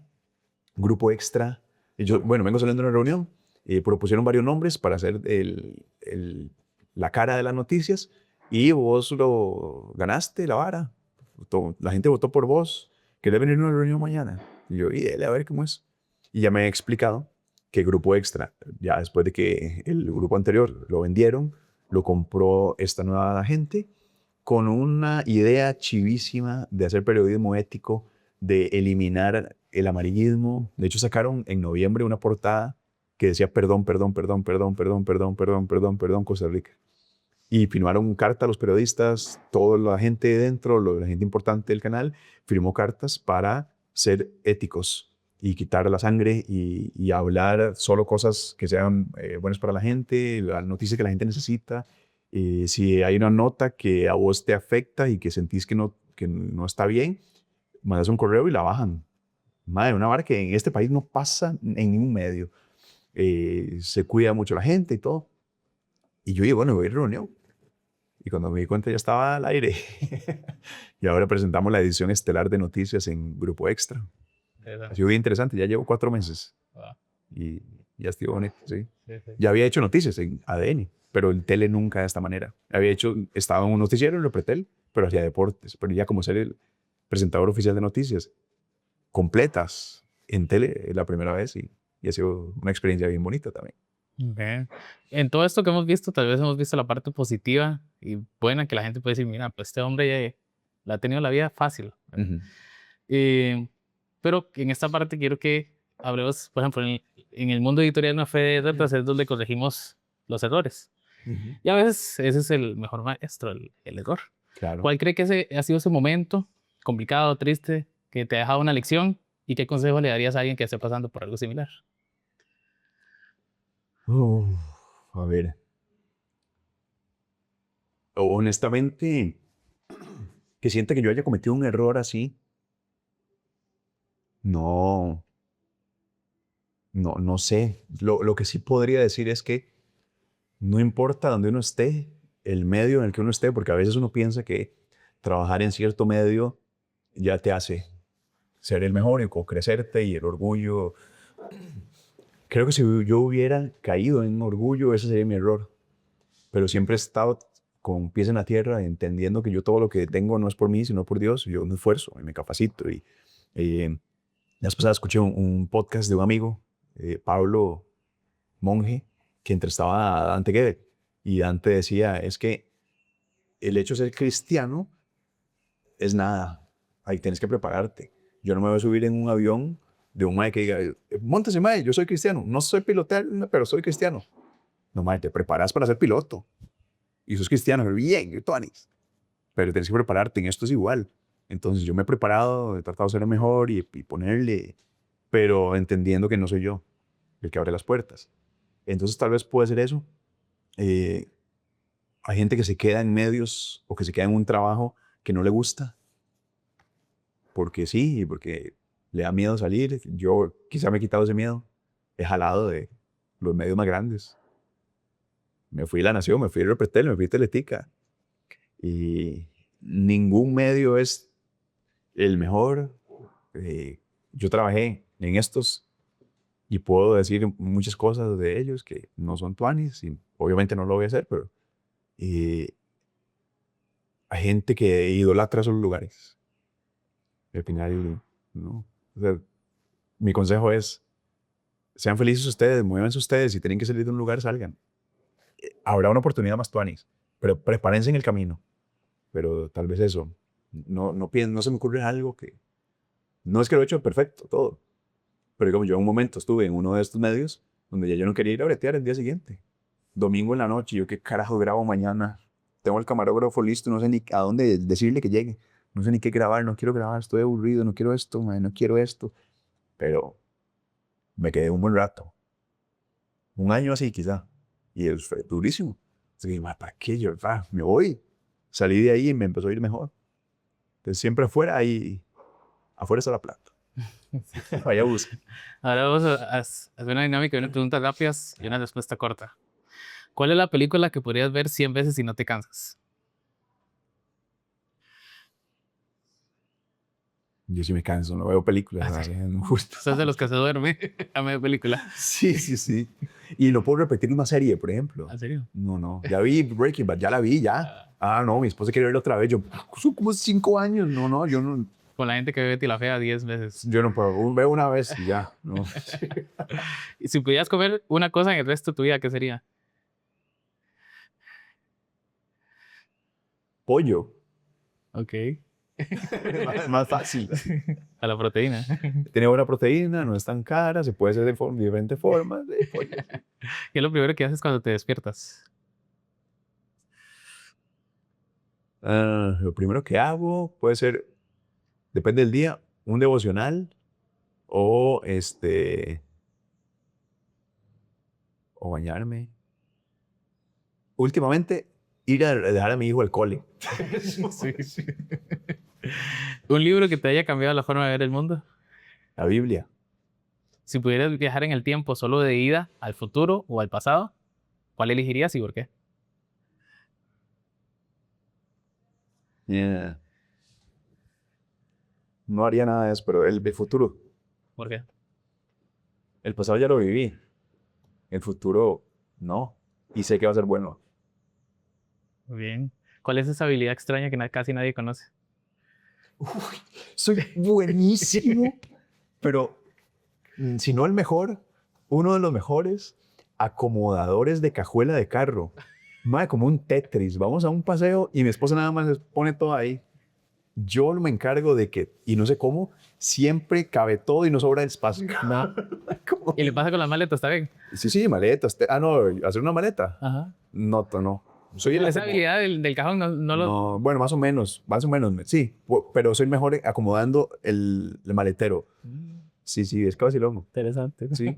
A: Grupo Extra. Y yo, bueno, vengo saliendo de una reunión, propusieron varios nombres para hacer la cara de las noticias y vos lo ganaste, la vara. La gente votó por vos. ¿Querés venir a una reunión mañana? Y yo, y dale, a ver cómo es. Y ya me he explicado que Grupo Extra, ya después de que el grupo anterior lo vendieron, lo compró esta nueva gente con una idea chivísima de hacer periodismo ético, de eliminar el amarillismo. De hecho, sacaron en noviembre una portada que decía perdón, perdón, perdón, perdón, perdón, perdón, perdón, perdón, perdón, Costa Rica. Y firmaron carta a los periodistas, toda la gente dentro, la gente importante del canal, firmó cartas para ser éticos y quitar la sangre y hablar solo cosas que sean buenas para la gente, la noticia que la gente necesita. Si hay una nota que a vos te afecta y que sentís que no está bien, mandas un correo y la bajan. Madre, una vara que en este país no pasa en ningún medio. Se cuida mucho la gente y todo. Y yo digo, bueno, voy a ir a reunión. Y cuando me di cuenta ya estaba al aire. Y ahora presentamos la edición estelar de noticias en Grupo Extra. Ha sido bien interesante, ya llevo 4 meses.
B: Wow.
A: Y ya estoy bonito, sí.
B: Sí, sí.
A: Ya había hecho noticias en ADN, pero en tele nunca de esta manera. Estaba en un noticiero en Repretel, pero hacía deportes. Pero ya como ser el presentador oficial de noticias completas en tele la primera vez y ha sido una experiencia bien bonita también.
B: Okay. En todo esto que hemos visto, tal vez hemos visto la parte positiva y buena que la gente puede decir, mira, pues este hombre ya la ha tenido la vida fácil. Pero en esta parte quiero que hablemos, por ejemplo, en el mundo editorial no fue de retas, es donde corregimos los errores. Y a veces ese es el mejor maestro, el error.
A: Claro.
B: ¿Cuál cree que ese ha sido ese momento complicado, triste, que te ha dejado una lección? ¿Y qué consejo le darías a alguien que esté pasando por algo similar?
A: A ver. Honestamente, que sienta que yo haya cometido un error así, no sé. Lo que sí podría decir es que no importa dónde uno esté, el medio en el que uno esté, porque a veces uno piensa que trabajar en cierto medio ya te hace ser el mejor y crecerte y el orgullo. Creo que si yo hubiera caído en orgullo, ese sería mi error. Pero siempre he estado con pies en la tierra, entendiendo que yo todo lo que tengo no es por mí, sino por Dios. Yo me esfuerzo y me capacito. Y la vez pasada escuché un podcast de un amigo, Pablo Monge, que entrevistaba a Dante Gebel. Y Dante decía, es que el hecho de ser cristiano es nada. Ahí tienes que prepararte. Yo no me voy a subir en un avión de un mae que diga, móntese mae, yo soy cristiano. No soy pilotear, pero soy cristiano. No mae, te preparas para ser piloto. Y sos cristiano, bien, Tonis. Pero tienes que prepararte, en esto es igual. Entonces yo me he preparado, he tratado de ser el mejor y ponerle, pero entendiendo que no soy yo el que abre las puertas. Entonces tal vez puede ser eso. Hay gente que se queda en medios o que se queda en un trabajo que no le gusta. Porque sí, porque le da miedo salir. Yo quizá me he quitado ese miedo. He jalado de los medios más grandes. Me fui a La Nación, me fui a Repretel, me fui a Teletica. Y ningún medio es el mejor. Yo trabajé en estos y puedo decir muchas cosas de ellos que no son tuanis y obviamente no lo voy a hacer, pero hay gente que idolatra esos lugares. Al final, no. O sea, mi consejo es, sean felices ustedes, muévanse ustedes, si tienen que salir de un lugar, salgan. Habrá una oportunidad más tuanis, pero prepárense en el camino. Pero tal vez eso, no se me ocurre algo que... No es que lo he hecho perfecto, todo. Pero digamos, yo en un momento estuve en uno de estos medios donde ya yo no quería ir a bretear el día siguiente. Domingo en la noche, yo qué carajo grabo mañana. Tengo el camarógrafo listo, no sé ni a dónde decirle que llegue. No sé ni qué grabar, no quiero grabar, estoy aburrido, no quiero esto, man, no quiero esto. Pero me quedé un buen rato. Un año así quizá. Y fue durísimo. Así que, ¿para qué? Yo, me voy. Salí de ahí y me empezó a ir mejor. Entonces siempre afuera y afuera está la plata. Vaya a buscar.
B: Ahora vamos a hacer una dinámica de una pregunta rápidas y una respuesta corta. ¿Cuál es la película que podrías ver 100 veces y no te cansas?
A: Yo sí me canso, no veo películas. No me gusta.
B: Sos de los que se duerme a media película.
A: Sí, sí, sí. Y no puedo repetir una serie, por ejemplo.
B: ¿En serio?
A: No. Ya vi Breaking Bad, ya la vi, ya. No, mi esposa quiere verla otra vez. Yo, son como 5 años. No, yo no.
B: Con la gente que ve Betty la Fea 10 veces.
A: Yo no puedo. Veo una vez y ya. No.
B: Y si pudieras comer una cosa en el resto de tu vida, ¿qué sería?
A: Pollo.
B: Ok.
A: Más fácil.
B: A la proteína.
A: Tiene buena proteína, no es tan cara, se puede hacer de diferentes formas. Pollo.
B: ¿Qué es lo primero que haces cuando te despiertas?
A: Lo primero que hago puede ser, depende del día, un devocional o o bañarme. Últimamente, ir a dejar a mi hijo al cole.
B: Sí. ¿Un libro que te haya cambiado la forma de ver el mundo?
A: La Biblia.
B: Si pudieras viajar en el tiempo solo de ida al futuro o al pasado, ¿cuál elegirías y por qué?
A: Yeah. No haría nada de eso, pero el futuro.
B: ¿Por qué?
A: El pasado ya lo viví. El futuro, no. Y sé que va a ser bueno.
B: Muy bien. ¿Cuál es esa habilidad extraña que casi nadie conoce?
A: Soy buenísimo, pero si no el mejor, uno de los mejores acomodadores de cajuela de carro. Madre, como un Tetris. Vamos a un paseo y mi esposa nada más pone todo ahí. Yo me encargo de que, y no sé cómo, siempre cabe todo y no sobra el espacio.
B: No. ¿Y le pasa con las maletas? ¿Está bien?
A: Sí, maletas. No, hacer una maleta.
B: Ajá.
A: No. Soy
B: Esa habilidad del cajón no lo...
A: No, bueno, más o menos, sí, pero soy mejor acomodando el maletero. Sí, es que vacilón.
B: Interesante.
A: Sí.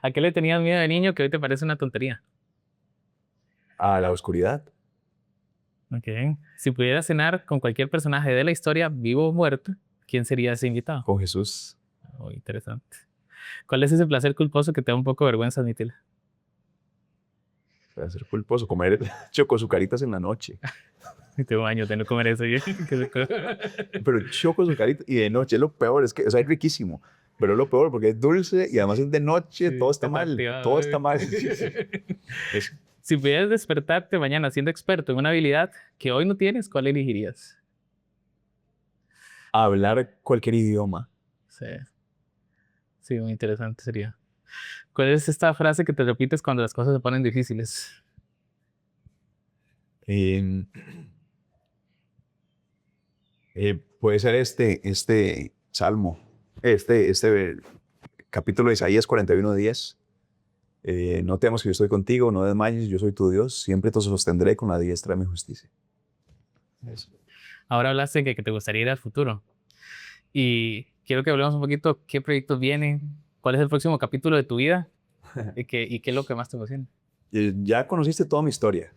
B: ¿A qué le tenías miedo de niño que hoy te parece una tontería?
A: A la oscuridad.
B: Ok. Si pudieras cenar con cualquier personaje de la historia, vivo o muerto, ¿quién sería ese invitado?
A: Con Jesús.
B: Oh, interesante. ¿Cuál es ese placer culposo que te da un poco de vergüenza admitir?
A: Para ser culposo, comer chocosucaritas en la noche.
B: Tengo años de no comer eso.
A: Pero chocosucaritas y de noche es lo peor. Es que, o sea, es riquísimo. Pero es lo peor porque es dulce y además es de noche.
B: Sí,
A: todo está mal. Todo está mal.
B: Si pudieras despertarte mañana siendo experto en una habilidad que hoy no tienes, ¿cuál elegirías?
A: Hablar cualquier idioma.
B: Sí. Sí, muy interesante sería. ¿Cuál es esta frase que te repites cuando las cosas se ponen difíciles?
A: Puede ser este salmo, este capítulo de Isaías 41:10. No temas que yo estoy contigo, no desmayes, yo soy tu Dios, siempre te sostendré con la diestra de mi justicia. Eso.
B: Ahora hablaste de que te gustaría ir al futuro. Y quiero que hablemos un poquito qué proyectos vienen, cuál es el próximo capítulo de tu vida y qué es lo que más te emociona.
A: Ya conociste toda mi historia.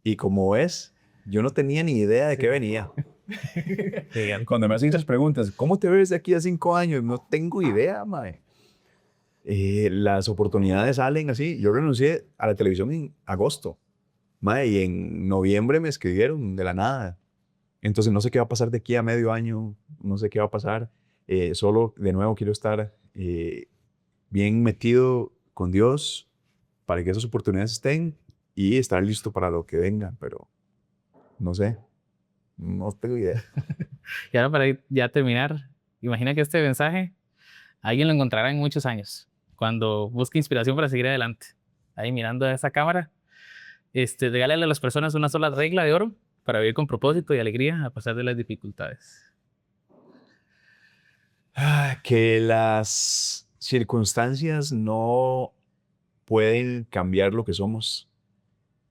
A: Y como ves, yo no tenía ni idea de qué venía. Cuando me hacen esas preguntas, ¿cómo te ves de aquí a 5 años? No tengo idea, mae. las oportunidades salen así. Yo renuncié a la televisión en agosto, mae, y en noviembre me escribieron de la nada. Entonces no sé qué va a pasar de aquí a medio año, no sé qué va a pasar. Solo de nuevo quiero estar bien metido con Dios para que esas oportunidades estén y estar listo para lo que venga, pero no sé, no tengo idea.
B: Y ahora para ya terminar, imagina que este mensaje alguien lo encontrará en muchos años, cuando busque inspiración para seguir adelante. Ahí mirando a esa cámara, regálale a las personas una sola regla de oro para vivir con propósito y alegría a pesar de las dificultades.
A: Que las circunstancias no pueden cambiar lo que somos.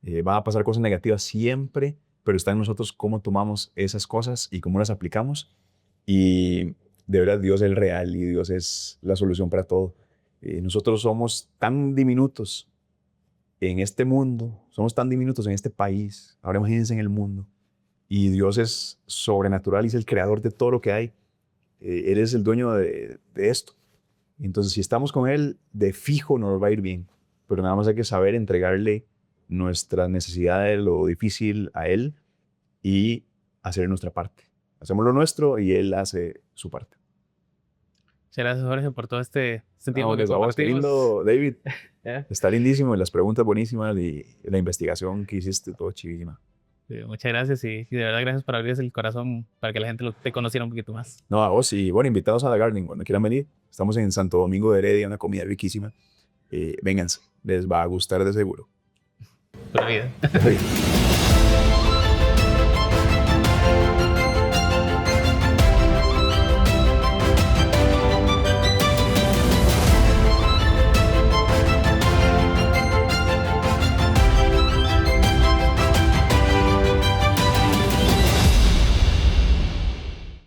A: Van a pasar cosas negativas siempre, pero está en nosotros cómo tomamos esas cosas y cómo las aplicamos. Y de verdad, Dios es el real y Dios es la solución para todo. Nosotros somos tan diminutos en este mundo, somos tan diminutos en este país. Ahora imagínense en el mundo. Y Dios es sobrenatural y es el creador de todo lo que hay. Él es el dueño de esto. Entonces, si estamos con Él, de fijo nos va a ir bien. Pero nada más hay que saber entregarle nuestras necesidades, lo difícil a Él y hacer nuestra parte. Hacemos lo nuestro y Él hace su parte.
B: Muchas gracias, Jorge, por todo este tiempo que
A: Qué
B: compartimos.
A: lindo, David.
B: ¿Eh?
A: Está lindísimo. Y las preguntas buenísimas y la investigación que hiciste, todo chivísima.
B: Sí, muchas gracias y de verdad gracias por abrirse el corazón para que la gente te conociera un poquito más.
A: No, a vos y bueno, invitados a The Garden cuando quieran venir. Estamos en Santo Domingo de Heredia, una comida riquísima. Vénganse, les va a gustar de seguro.
B: Pura vida.